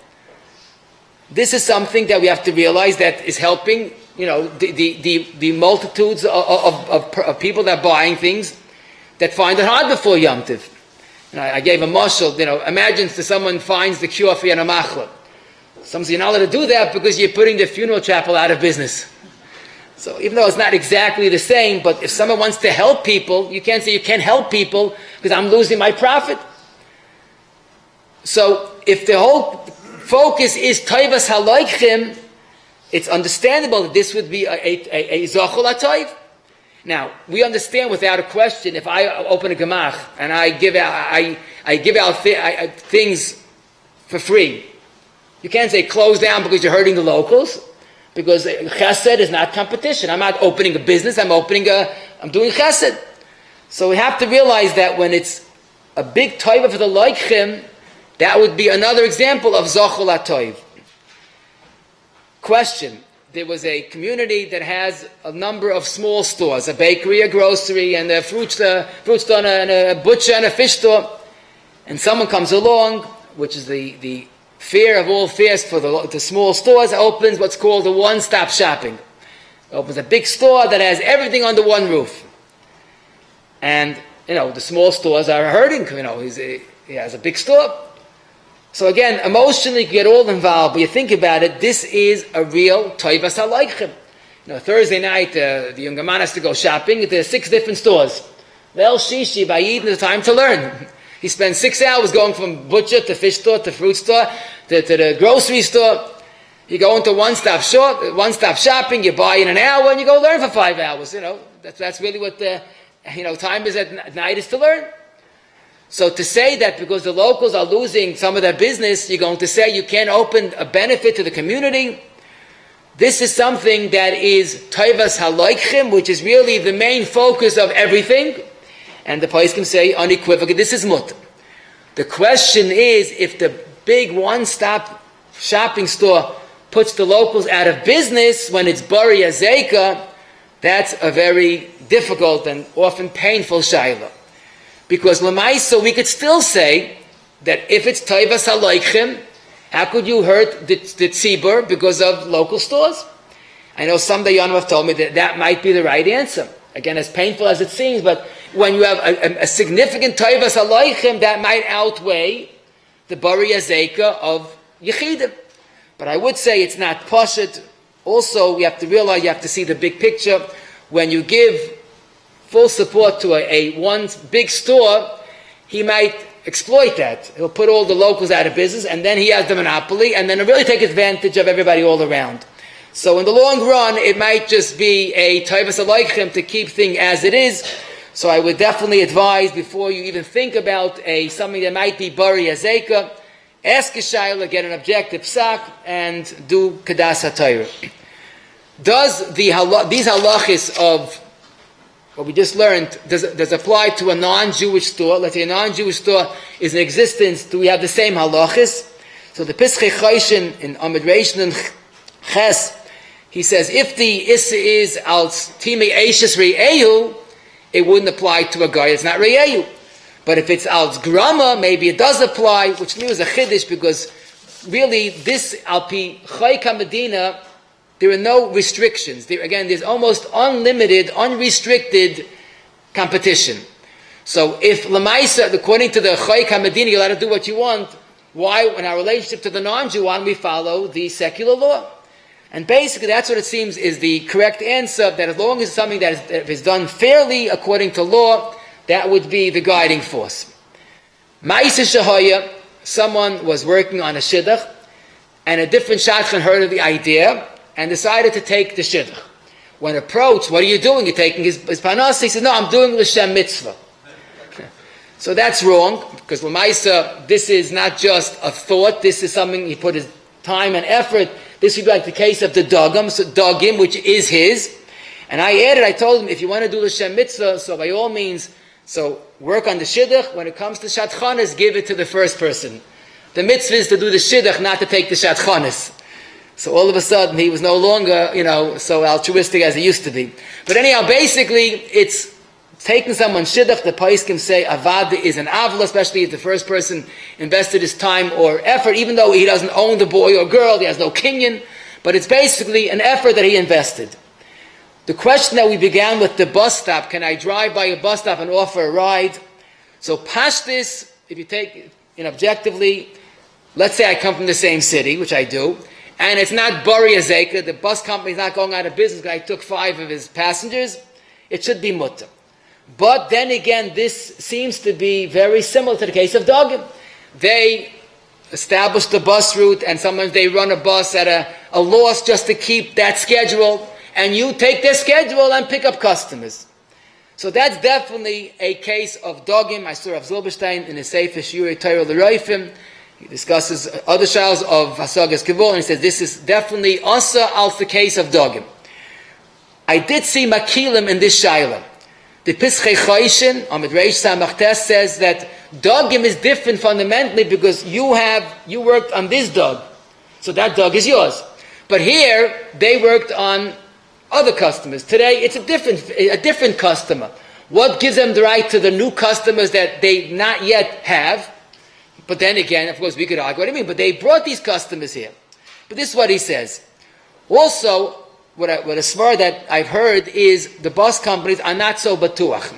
[SPEAKER 1] This is something that we have to realize that is helping, the multitudes of people that are buying things that find it hard before Yom Tov. I gave a mashal, imagine if someone finds the cure for Yana Machla. Some say you're not allowed to do that because you're putting the funeral chapel out of business. So even though it's not exactly the same, but if someone wants to help people, you can't say you can't help people because I'm losing my profit. So if the whole focus is Toivas Haloichim, it's understandable that this would be a Zochol HaToiv. Now, we understand without a question, if I open a gemach and I give out things for free, you can't say close down because you're hurting the locals, because chesed is not competition. I'm not opening a business, I'm doing chesed. So we have to realize that when it's a big toiva for the loichim, that would be another example of zochol hatoiv. Question. There was a community that has a number of small stores, a bakery, a grocery, and a fruit store, and a butcher, and a fish store. And someone comes along, which is the fear of all fears for the small stores, opens what's called a one-stop shopping. It opens a big store that has everything under one roof. And, the small stores are hurting. He has a big store. So again, emotionally you get all involved, but you think about it, this is a real toivas haloichim. Thursday night, the younger man has to go shopping. There's 6 different stores. Well, shishi, by Eden, it's time to learn. He spends 6 hours going from butcher to fish store to fruit store to the grocery store. You go into one-stop shopping, you buy in an hour, and you go learn for 5 hours. That's really what time is at night, is to learn. So to say that because the locals are losing some of their business, you're going to say you can't open a benefit to the community. This is something that is Toivas Haloichim, which is really the main focus of everything. And the place can say unequivocally, this is mut. The question is, if the big one-stop shopping store puts the locals out of business when it's Bari Azeka, that's a very difficult and often painful shayla. Because Lamaisa, we could still say that if it's Toivas Haloichim, how could you hurt the tzibur because of local stores? I know some Dayanim have told me that might be the right answer. Again, as painful as it seems, but when you have a significant Toivas Haloichim, that might outweigh the Bari Azeka of Yechidim. But I would say it's not Pashut. Also, you have to realize, you have to see the big picture. When you give full support to a one big store, he might exploit that. He'll put all the locals out of business, and then he has the monopoly, and then he'll really take advantage of everybody all around. So in the long run, it might just be a Taivas Aleichem to keep things as it is. So I would definitely advise, before you even think about something that might be Bari Azeka, ask a Shaila, get an objective psak, and do Kadas HaTorah. Does these halachis of what we just learned, does apply to a non-Jewish store? Let's say a non-Jewish store is in existence. Do we have the same halachis? So the Pischei Choshen in Amid Reish and Ches, he says, if the Issa is als Timei Eishes Re'ehu, it wouldn't apply to a guy that's not Re'ehu. But if it's als Grama, maybe it does apply, which to me was a Chiddush, because really this Alpi Chayk HaMedina, there are no restrictions. There's almost unlimited, unrestricted competition. So if Lamaisa, according to the Chayk HaMedina, you're allowed to do what you want, why, in our relationship to the non-Jew, why don't we follow the secular law? And basically, that's what it seems is the correct answer, that as long as it's something that is done fairly according to law, that would be the guiding force. Ma'isa Shahaya, someone was working on a shidduch, and a different shadchan heard of the idea, and decided to take the shidduch. When approached, what are you doing? You're taking his panas? He says, no, I'm doing l'shem mitzvah. So that's wrong, because l'maisa, this is not just a thought, this is something he put his time and effort. This would be like the case of the dogim, which is his. And I told him, if you want to do l'shem mitzvah, so by all means, so work on the shidduch. When it comes to shatchanis, give it to the first person. The mitzvah is to do the shidduch, not to take the shatchanis. So all of a sudden, he was no longer, so altruistic as he used to be. But anyhow, basically, it's taking someone's shidduch. The Paiskim say avad is an avla, especially if the first person invested his time or effort, even though he doesn't own the boy or girl, he has no kinyan. But it's basically an effort that he invested. The question that we began with the bus stop, can I drive by a bus stop and offer a ride? So pashtis, if you take it objectively, let's say I come from the same city, which I do, and it's not Bari Azeka, the bus company is not going out of business because I took 5 of his passengers, it should be mutter. But then again, this seems to be very similar to the case of Dogim. They establish the bus route, and sometimes they run a bus at a loss just to keep that schedule, and you take their schedule and pick up customers. So that's definitely a case of Dogim. I saw Rav Zilberstein in his Sefer Shiurei Torah L'Roifim. He discusses other shalos of Hasogas Gevul, and he says this is definitely also out the case of Dogim. I did see Makilim in this shaila. The Pischei Choshen, Amid Reish Samachtes, says that Dogim is different fundamentally because you worked on this dog, so that dog is yours. But here, they worked on other customers. Today, it's a different customer. What gives them the right to the new customers that they not yet have? But then again, of course, we could argue what I mean, but they brought these customers here. But this is what he says. Also, what a svar that I've heard is the bus companies are not so batuach.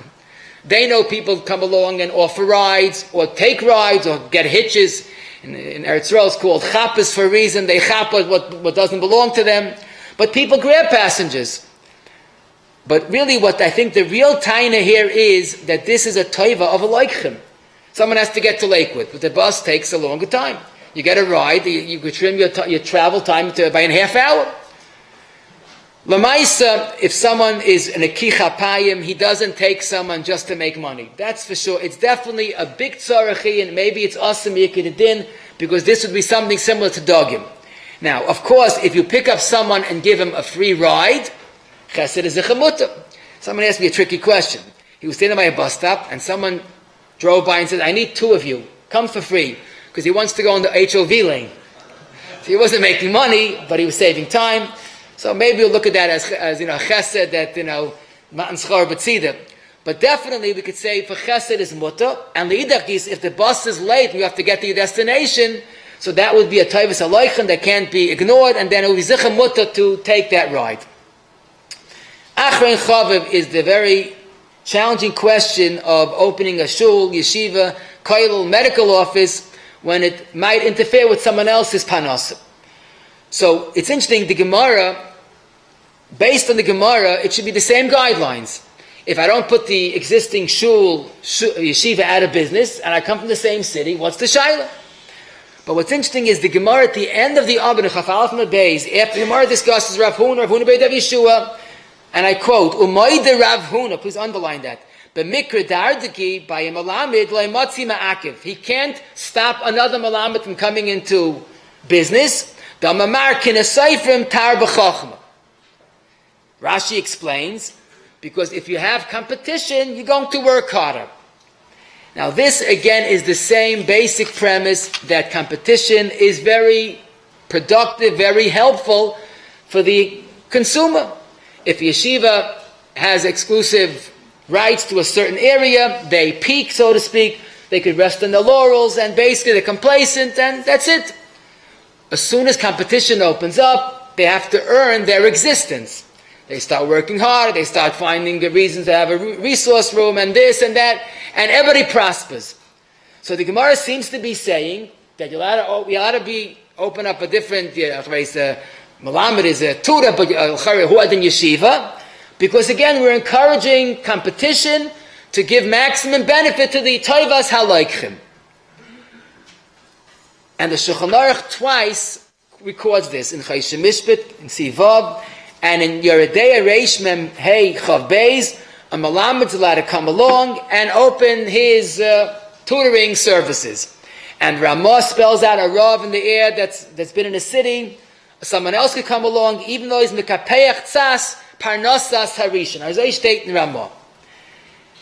[SPEAKER 1] They know people come along and offer rides, or take rides, or get hitches. In Eretz Yisrael, it's called chappas for a reason. They chappa what doesn't belong to them. But people grab passengers. But really what I think the real taina here is that this is a toiva of a loichim. Someone has to get to Lakewood, but the bus takes a longer time. You get a ride, you could trim your travel time by a half hour. Lamaisa, if someone is in a kichapayim, he doesn't take someone just to make money. That's for sure. It's definitely a big tzarachi, and maybe it's awesome yikidin, because this would be something similar to dogim. Now, of course, if you pick up someone and give him a free ride, chesed is a chamuta. Someone asked me a tricky question. He was standing by a bus stop, and someone drove by and said, I need 2 of you. Come for free. Because he wants to go in the HOV lane. So he wasn't making money, but he was saving time. So maybe we'll look at that as chesed, that, matan schar b'tzida. But definitely we could say for chesed is mutter, and l'idach is, if the bus is late and you have to get to your destination, so that would be a taivas aloichem that can't be ignored, and then it would be zichem mutter to take that ride. Achrein chaviv is the very challenging question of opening a shul, yeshiva, kollel, medical office, when it might interfere with someone else's panos. So it's interesting, the Gemara, based on the Gemara, it should be the same guidelines. If I don't put the existing shul, yeshiva out of business, and I come from the same city, what's the shaila? But what's interesting is the Gemara at the end of the Abba, the Chafal from the Beis, after the Gemara discusses Rav Huna Beis Rav Yeshua, and I quote, Umayde Rav Huna, please underline that, B'mikra dardiki, by a malamid, lo'imatzi ma'akiv. He can't stop another malamid from coming into business. Damamar kinasayfrim tar b'chochma. Rashi explains, because if you have competition, you're going to work harder. Now this again is the same basic premise that competition is very productive, very helpful for the consumer. If yeshiva has exclusive rights to a certain area, they peak, so to speak, they could rest on their laurels, and basically they're complacent, and that's it. As soon as competition opens up, they have to earn their existence. They start working hard, they start finding the reasons to have a resource room, and this and that, and everybody prospers. So the Gemara seems to be saying that you ought to be open up a different, Malamed is a tutor, but Huad in Yeshiva, because again, we're encouraging competition to give maximum benefit to the Toivas Halaikchim. And the Shulchan Aruch twice records this, in Chayshim Mishpit, in Sivav, and in Yeridei Reish Mem Hey Chav Beis, a Malamed is allowed to come along and open his tutoring services. And Ramah spells out a Rav in the air that's been in a city. Someone else could come along, even though he's Mekapeach Tzas, Parnassas Harishan. Isaiah state in Ramah.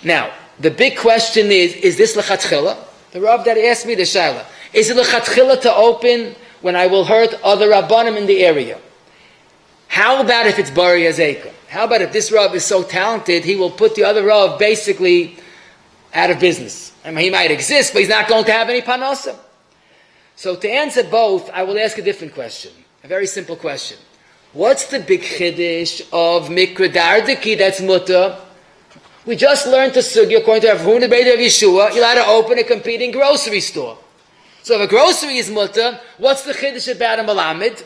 [SPEAKER 1] Now, the big question is this L'chatchila? The Rav that asked me the Shaila. Is it L'chatchila to open when I will hurt other Rabbanim in the area? How about if it's Bari Azeka? How about if this Rav is so talented, he will put the other Rav basically out of business? I mean, he might exist, but he's not going to have any Parnassa. So to answer both, I will ask a different question. A very simple question. What's the big chiddush of Mikra Dardiki that's mutter? We just learned to sugi, according to Rav Huna Beis Rav Yeshua, you're allowed to open a competing grocery store. So if a grocery is mutter, what's the chiddush about a Malamed?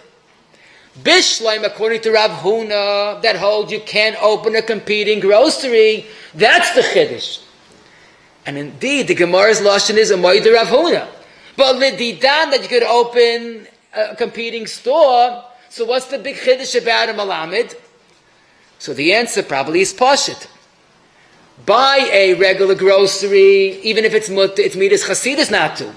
[SPEAKER 1] Bishleim, according to Rav Huna, that holds you can't open a competing grocery, that's the chiddush. And indeed, the Gemara's lashon is a moed Rav Huna. But l'didan that you could open a competing store, so what's the big chiddush about a Malamed? So the answer probably is Pashit. Buy a regular grocery, even if it's mutter, it's midas chasidus not to.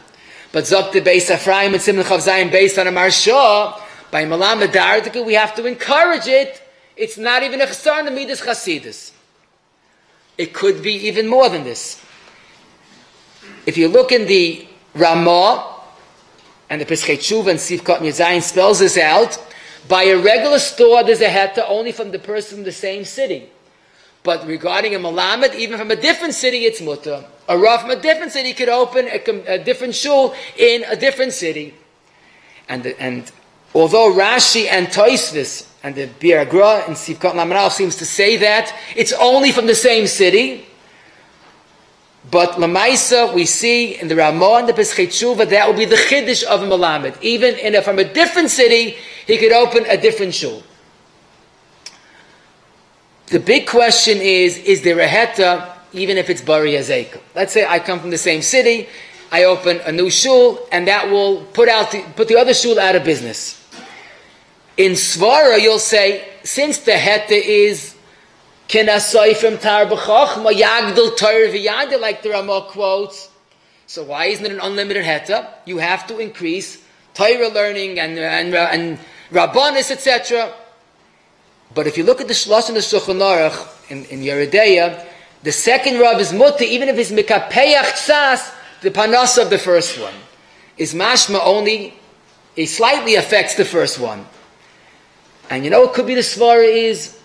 [SPEAKER 1] But Zok the Beis Ephraim and Simon Chav Zayin based on a Marsha, by Malamed Dardika, we have to encourage it. It's not even a chasar the midas chasidus. It could be even more than this. If you look in the Ramah, and the Pesachei Tshuva and Sivkot Yazayin spells this out, by a regular store there's a heta only from the person in the same city. But regarding a Malamed, even from a different city, it's mutter. A Rav from a different city could open a different shul in a different city. And although Rashi and Tosfos and the Bir Agra and Sivkot Lamanal seems to say that, it's only from the same city. But Lamaisa, we see in the Ramah and the Pesachei Tshuva, that will be the chiddush of a Malamed. Even from a different city, he could open a different shul. The big question is there a heta, even if it's Bari Azeka? Let's say I come from the same city, I open a new shul, and that will put the other shul out of business. In Svara, you'll say, since the heta is Kenasayfim tar b'chochma yagdil Torah v'yagdil, like the Ramah quotes. So why isn't it an unlimited heta? You have to increase Torah learning and Rabbanis, etc. But if you look at the Shlosh and the Shulchan Aruch in Yeridei, the second Rav is mutter, even if it's mikapeach tzas, the panas of the first one is mashma only. It slightly affects the first one. And you know what could be the svara is,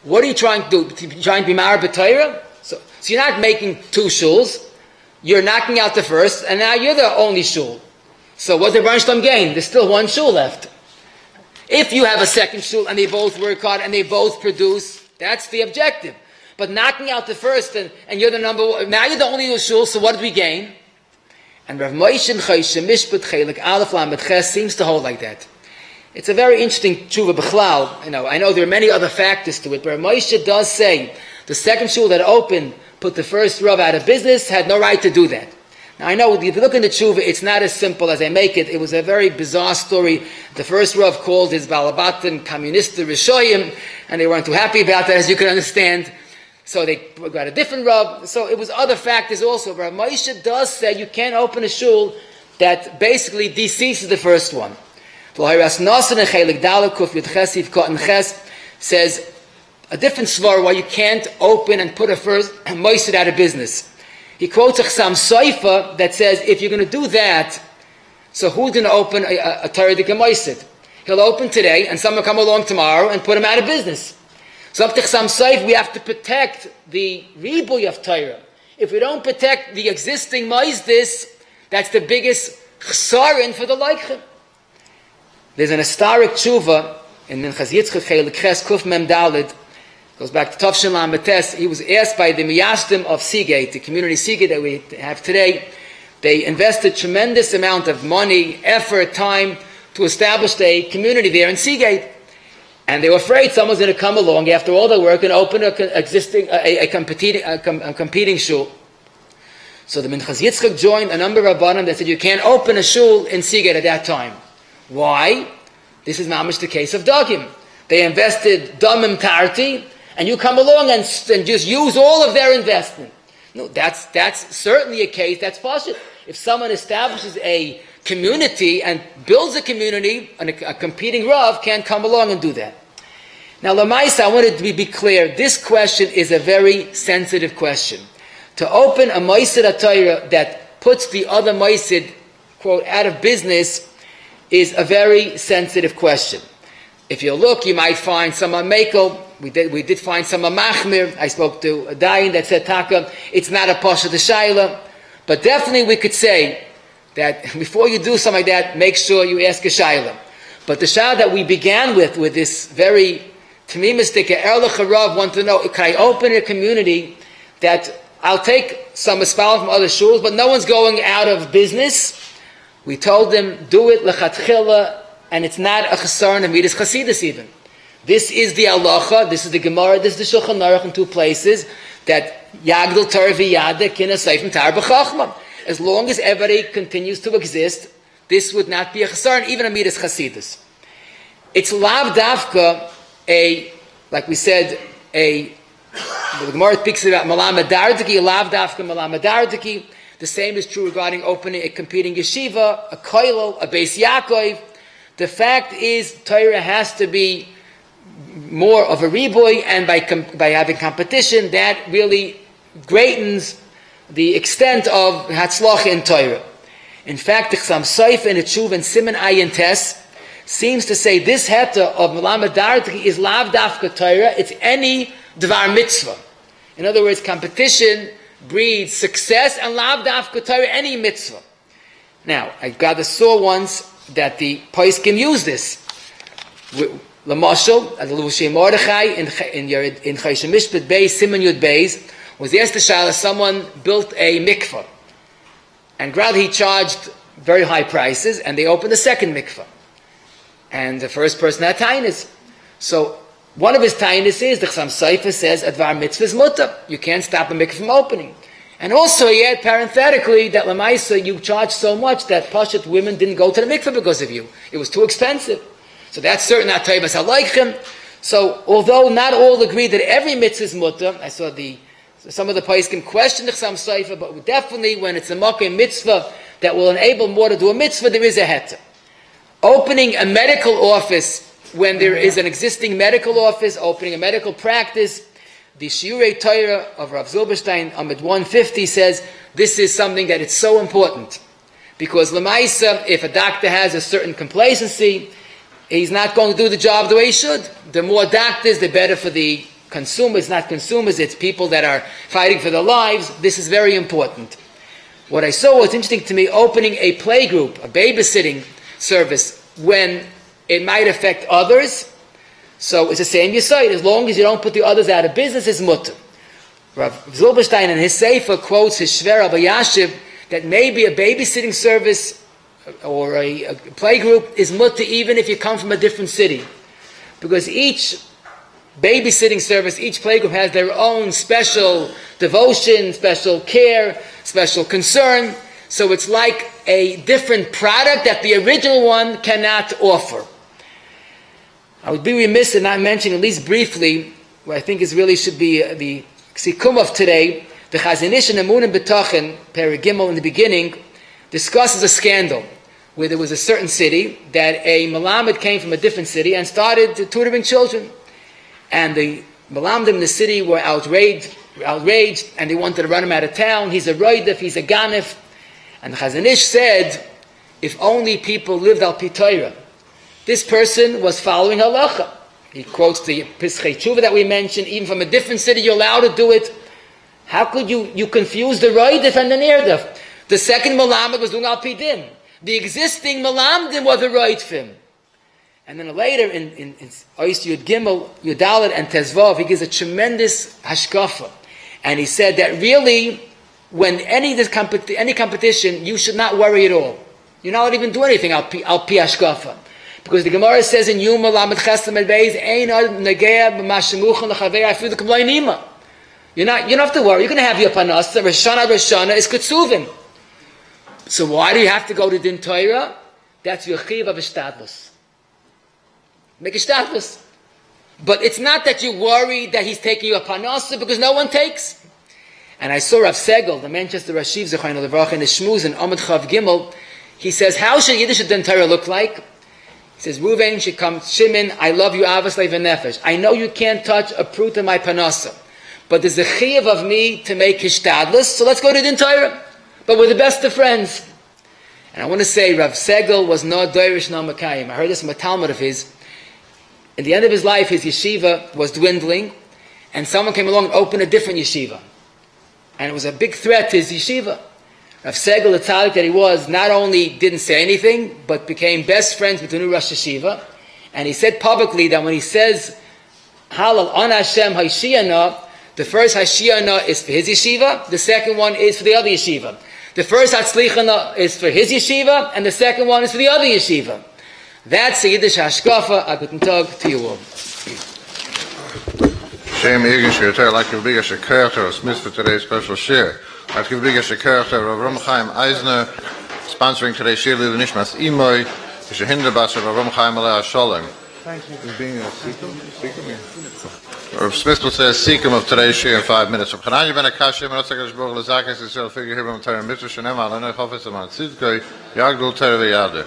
[SPEAKER 1] what are you trying to do? You're trying to be married b'Torah? So you're not making two shuls. You're knocking out the first, and now you're the only shul. So what did Baruch Shalom gain? There's still one shul left. If you have a second shul and they both work hard and they both produce, that's the objective. But knocking out the first and you're the number one, now you're the only shul, so what did we gain? And Rav Moshe Chayshim Mishpat Chelik Aleph Lamed Ches seems to hold like that. It's a very interesting tshuva b'chlal. I know there are many other factors to it, but Moshe does say the second shul that opened put the first Rav out of business, had no right to do that. Now I know if you look into tshuva, it's not as simple as I make it. It was a very bizarre story. The first Rav called his Balabatim Communista Rishoyim, and they weren't too happy about that, as you can understand. So they got a different Rav. So it was other factors also. Rav Moshe does say you can't open a shul that basically deceases the first one. Says a different svar why you can't open and put a first moisid out of business. He quotes a Chasam Soifa that says, if you're going to do that, so who's going to open a Torah Dika moisid? He'll open today, and someone will come along tomorrow and put him out of business. So up to Chasam Soif, we have to protect the ribuy of Torah. If we don't protect the existing moizdis, that's the biggest chsarin for the Leichim. There's an historic tshuva in Minchas Yitzchak Chelik Ches Kuf Mem Dalid. Goes back to Tov Shalom Betes. He was asked by the Miyashtim of Seagate, the community Seagate that we have today. They invested tremendous amount of money, effort, time to establish a community there in Seagate. And they were afraid someone's going to come along after all their work and open a competing shul. So the Minchas Yitzchak joined a number of Rabbanim that said you can't open a shul in Seagate at that time. Why? This is mamish the case of Dagim. They invested damim tarti, and you come along and just use all of their investment. No, that's certainly a case that's possible. If someone establishes a community and builds a community, and a competing Rav can't come along and do that. Now, Lamaisa, I wanted to be clear. This question is a very sensitive question. To open a Moisid HaTorah that puts the other Moisid, quote, out of business is a very sensitive question. If you look, you might find some Mekel. We did find some Machmir. I spoke to a Dayan that said, Taka, it's not a Pasha de Shaila. But definitely we could say that before you do something like that, make sure you ask a Shaila. But the Shaila that we began with this very Tamimistic, Erlich Harav, want to know, can I open a community that I'll take some Espal from other shuls, but no one's going out of business? We told them, do it lechatchila, and it's not a chasar and Amidas Chasidus even. This is the halacha, this is the Gemara, this is the Shulchan Aruch in two places, that Yagdil Torah v'yada kina seifim tar b'chachma. As long as everybody continues to exist, this would not be a chasar and even Amidas Chasidus. It's lav davka like we said, the Gemara speaks about malam adardiki, lav davka malam adardiki. The same is true regarding opening a competing yeshiva, a koilel, a Beis Yaakov. The fact is, Torah has to be more of a riboy, and by having competition, that really greatens the extent of hatzlach in Torah. In fact, the Chasam Soif in Tshuva and Siman Ayin Tes seems to say this heta of Malam Adartiki is lav dafka Torah, it's any dvar mitzvah. In other words, competition breeds success, and lav dafka Torah, any mitzvah. Now, I saw once that the Poskim use this. Lamashal, as Levushay Mordechai in Choshen Mishpat Beis, Siman Yud Beis, was asked the Shala, someone built a mikvah. And rather he charged very high prices, and they opened a second mikvah. And the first person had tainus. So one of his tainus is, the Chasam Sofer says, Advar mitzvah is mutter. You can't stop a mikvah from opening. And also he had parenthetically that Lamaisa, you charge so much that Pashat women didn't go to the mikvah because of you. It was too expensive. So that's certain not Taibas Halaichem. So although not all agree that every mitzvah is mutter, I saw some of the Paiskim question the Chasam Sofer, but definitely when it's a makkah mitzvah that will enable more to do a mitzvah, there is a heta. Opening a medical office when there is an existing medical office, opening a medical practice, the Shiurei Torah of Rav Zilberstein, Amid 150, says this is something that it's so important. Because Lamaisa, if a doctor has a certain complacency, he's not going to do the job the way he should. The more doctors, the better for the consumers, not consumers, it's people that are fighting for their lives. This is very important. What I saw was interesting to me, opening a playgroup, a babysitting service, when it might affect others. So it's the same Yisayid. As long as you don't put the others out of business, it's mutter. Rav Zilberstein in his Sefer quotes his Shver Rabbi Yashiv that maybe a babysitting service or a playgroup is mutter even if you come from a different city. Because each babysitting service, each playgroup has their own special devotion, special care, special concern. So it's like a different product that the original one cannot offer. I would be remiss in not mentioning, at least briefly, what I think is really should be the sikum of today. The Chazon Ish in Emun and B'tochen, Perek Gimel in the beginning, discusses a scandal where there was a certain city that a Melamed came from a different city and started tutoring children. And the Melamedim in the city were outraged, and they wanted to run him out of town. He's a roidef, he's a ganef. And the Chazon Ish said, if only people lived al pi Torah. This person was following halacha. He quotes the Pischei Tshuva that we mentioned, even from a different city, you're allowed to do it. How could you confuse the roidef and the nerdef? The second Melamed was doing al pi din. The existing Melamedim was a roidfim. And then later in Ois Yud Gimel, Yudalet, and Tezvav, he gives a tremendous hashkafa. And he said that really, when any competition, you should not worry at all. You're not even do anything al pi hashkafa. Because the Gemara says in Yuma Lamed Chesed Med Beis, Ein Ad Negea B'Mashemuchan L'Chavei Afilu K'Bloi Nima. You don't have to worry. You're going to have your panasa. Roshana is Kutsuvim. So why do you have to go to Din Torah? That's your chiv of Ishtadlus. Make Ishtadlus. But it's not that you worry that he's taking your panasa, because no one takes. And I saw Rav Segel, the Manchester Rashiv Zechayna Levrach, in the Shmuz in Amud Chav Gimel. He says, how should Yiddish Din Torah look like? He says, Ruvain should come, Shimon, I love you, Avos Leiv Nefesh. I know you can't touch a prut of my panasa, but there's a chiv of me to make Hishtadlus, so let's go to Din Torah. But we're the best of friends. And I want to say, Rav Segel was no Doirish, no Makayim. I heard this from a Talmud of his. At the end of his life, his yeshiva was dwindling, and someone came along and opened a different yeshiva. And it was a big threat to his yeshiva. Rav Segel, the tzaddik that he was, not only didn't say anything, but became best friends with the new Rosh Yeshiva. And he said publicly that when he says, Halal on Hashem Haishiyana, the first Haishiyana is for his yeshiva, the second one is for the other yeshiva. The first Hatzlichana is for his yeshiva, and the second one is for the other yeshiva. That's the Yiddish Hashkafa. A guten Tag to you all.
[SPEAKER 2] Shem Egan Shir, like a big as a character, Smith for today's special share. Like a big as a character of Ram Chaim Eisner, sponsoring today's share, Lil Nishmas Imoy, is a hinderbas of Ram Chaim Aleh Shalom.
[SPEAKER 3] Thank you for being a seeker.
[SPEAKER 2] Rav Smith will say a seekum of today's share in 5 minutes. From Chananya ben Akashim, and Otzakash Baruch Lezakas, Yisrael figure here on Terem Mitzvah, Shenem Alana, Chofetz Aman Tzidkoi, Yagdul Tereh V'Yadeh.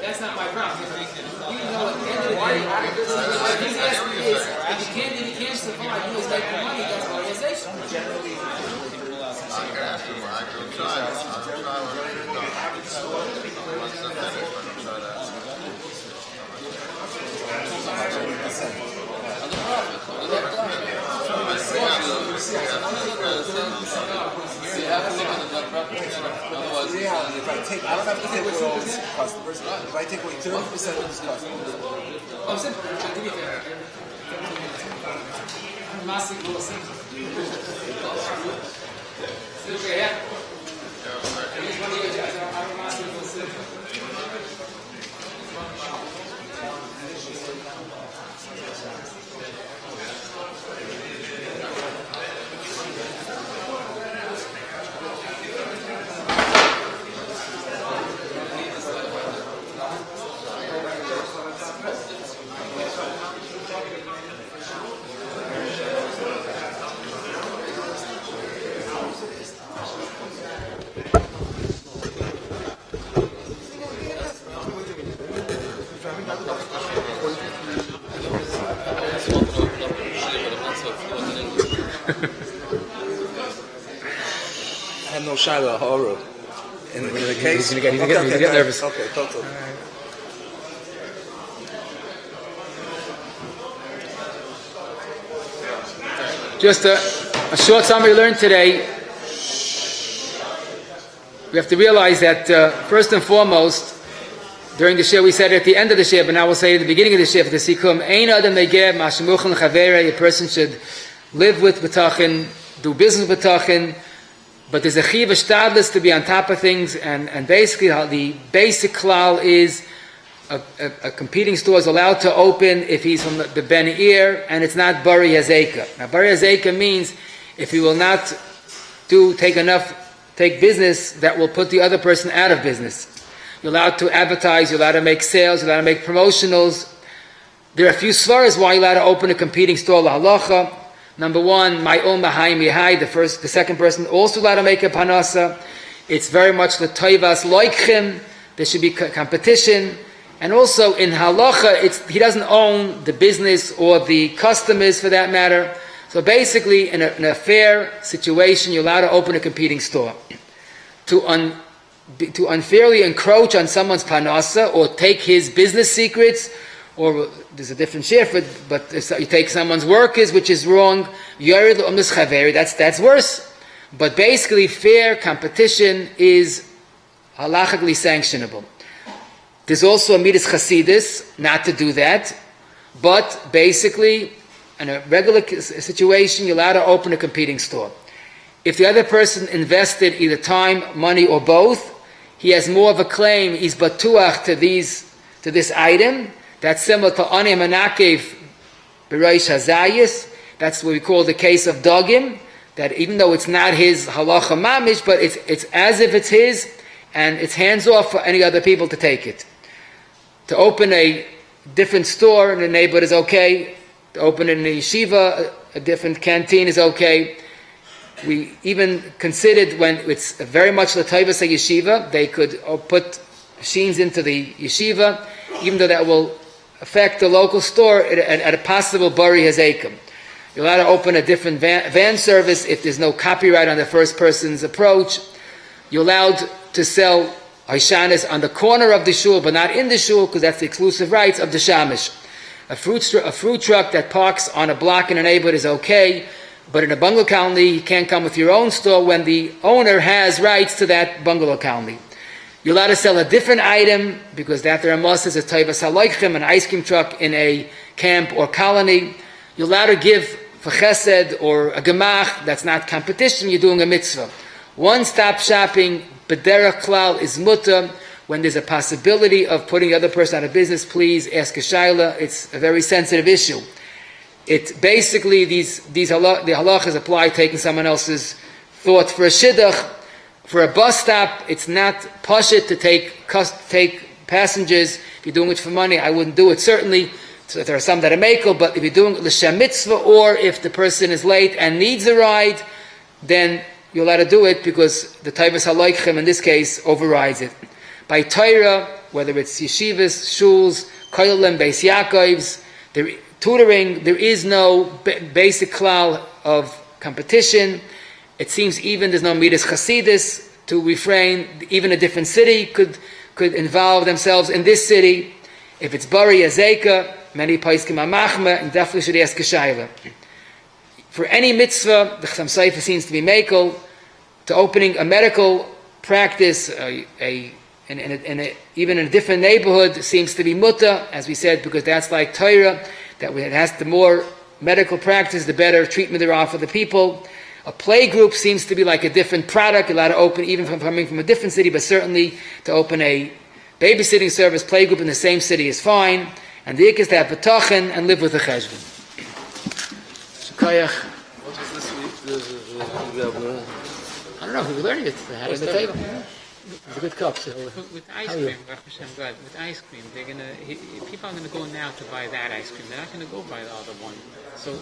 [SPEAKER 1] That's not my problem. can't survive, you is making money, that's organization.
[SPEAKER 3] If I take, I don't have to take away all these customers. If I take away 30% of these customers,
[SPEAKER 1] Oh, simple. I'll give you that. I'm massive, little simple. Okay, yeah.
[SPEAKER 3] I have no Shiloh horror. In the case,
[SPEAKER 1] He's gonna get nervous.
[SPEAKER 3] Okay, total.
[SPEAKER 1] Just a short summary learned today. We have to realize that first and foremost, during the shir we said at the end of the shir, but now we'll say at the beginning of the shir, for the sikum, ein adam negeh ma'ashemuchen chavere, a person should live with betachin, do business with betachin, but there's a chiv shtadlis to be on top of things, and basically how the basic klal is a competing store is allowed to open if he's from the Ben Ir, and it's not Bari Hazeka. Now Bari Hazeka means if he will not take business that will put the other person out of business. You're allowed to advertise, you're allowed to make sales, you're allowed to make promotionals. There are a few svaras why you're allowed to open a competing store, la halacha. Number one, my own mahai mihai, the second person also allowed to make a panasa. It's very much the toivas loikhim, there should be competition. And also in halacha, he doesn't own the business or the customers for that matter. So basically, in a fair situation, you're allowed to open a competing store. To unfairly encroach on someone's panasa or take his business secrets, or there's a different share, but if you take someone's workers, which is wrong, that's worse. But basically, fair competition is halachically sanctionable. There's also a midas chasidis not to do that, but basically, in a regular situation, you're allowed to open a competing store. If the other person invested either time, money, or both, he has more of a claim, he's batuach to this item. That's similar to Ani Manakev Bereish Hazayis. That's what we call the case of Dogim, that even though it's not his halacha mamish, but it's as if it's his, and it's hands off for any other people to take it. To open a different store in the neighborhood is okay. To open in a yeshiva, a different canteen is okay. We even considered when it's very much the taivas yeshiva, they could put machines into the yeshiva, even though that will affect the local store at a possible bari hazekim. You're allowed to open a different van service if there's no copyright on the first person's approach. You're allowed to sell Haishanis on the corner of the shul, but not in the shul, because that's the exclusive rights of the shamish. A fruit truck that parks on a block in a neighborhood is okay, but in a bungalow colony, you can't come with your own store when the owner has rights to that bungalow colony. You're allowed to sell a different item, because that there is a taivas haloichim, an ice cream truck in a camp or colony. You're allowed to give for chesed or a gemach, that's not competition, you're doing a mitzvah. One-stop shopping, b'derech klal, is mutter. When there's a possibility of putting the other person out of business, please ask a shayla. It's a very sensitive issue. It basically, the halachas apply taking someone else's thought for a shidduch. For a bus stop, it's not pashit to take passengers. If you're doing it for money, I wouldn't do it, certainly. So there are some that are makel, but if you're doing it l'shem mitzvah, or if the person is late and needs a ride, then you're allowed to do it, because the taivas haloichim in this case overrides it. By Torah, whether it's yeshivas, shuls, Koilem, Beis Yaakovs, tutoring, there is no basic klal of competition. It seems even there's no midas chasidus to refrain. Even a different city could involve themselves in this city. If it's bari azeka, many paiskim amachma, and definitely should ask a shayla. For any mitzvah, the Chassam Sofer seems to be makel to opening a medical practice, even in a different neighborhood, seems to be muta, as we said, because that's like Torah, that it has the more medical practice, the better treatment there are for the people. A play group seems to be like a different product, allowed to open even from coming from a different city, but certainly to open a babysitting service, play group in the same city is fine. And the ik is to have betachin and live with the cheshbon. Shukayach.
[SPEAKER 4] What was this week?
[SPEAKER 1] I don't know, we were learning it. They had it on the table. It's a good cup. So.
[SPEAKER 5] With ice cream, Baruch Hashem, God, with ice cream, people are going to go now to buy that ice cream. They're not going to go buy the other one. So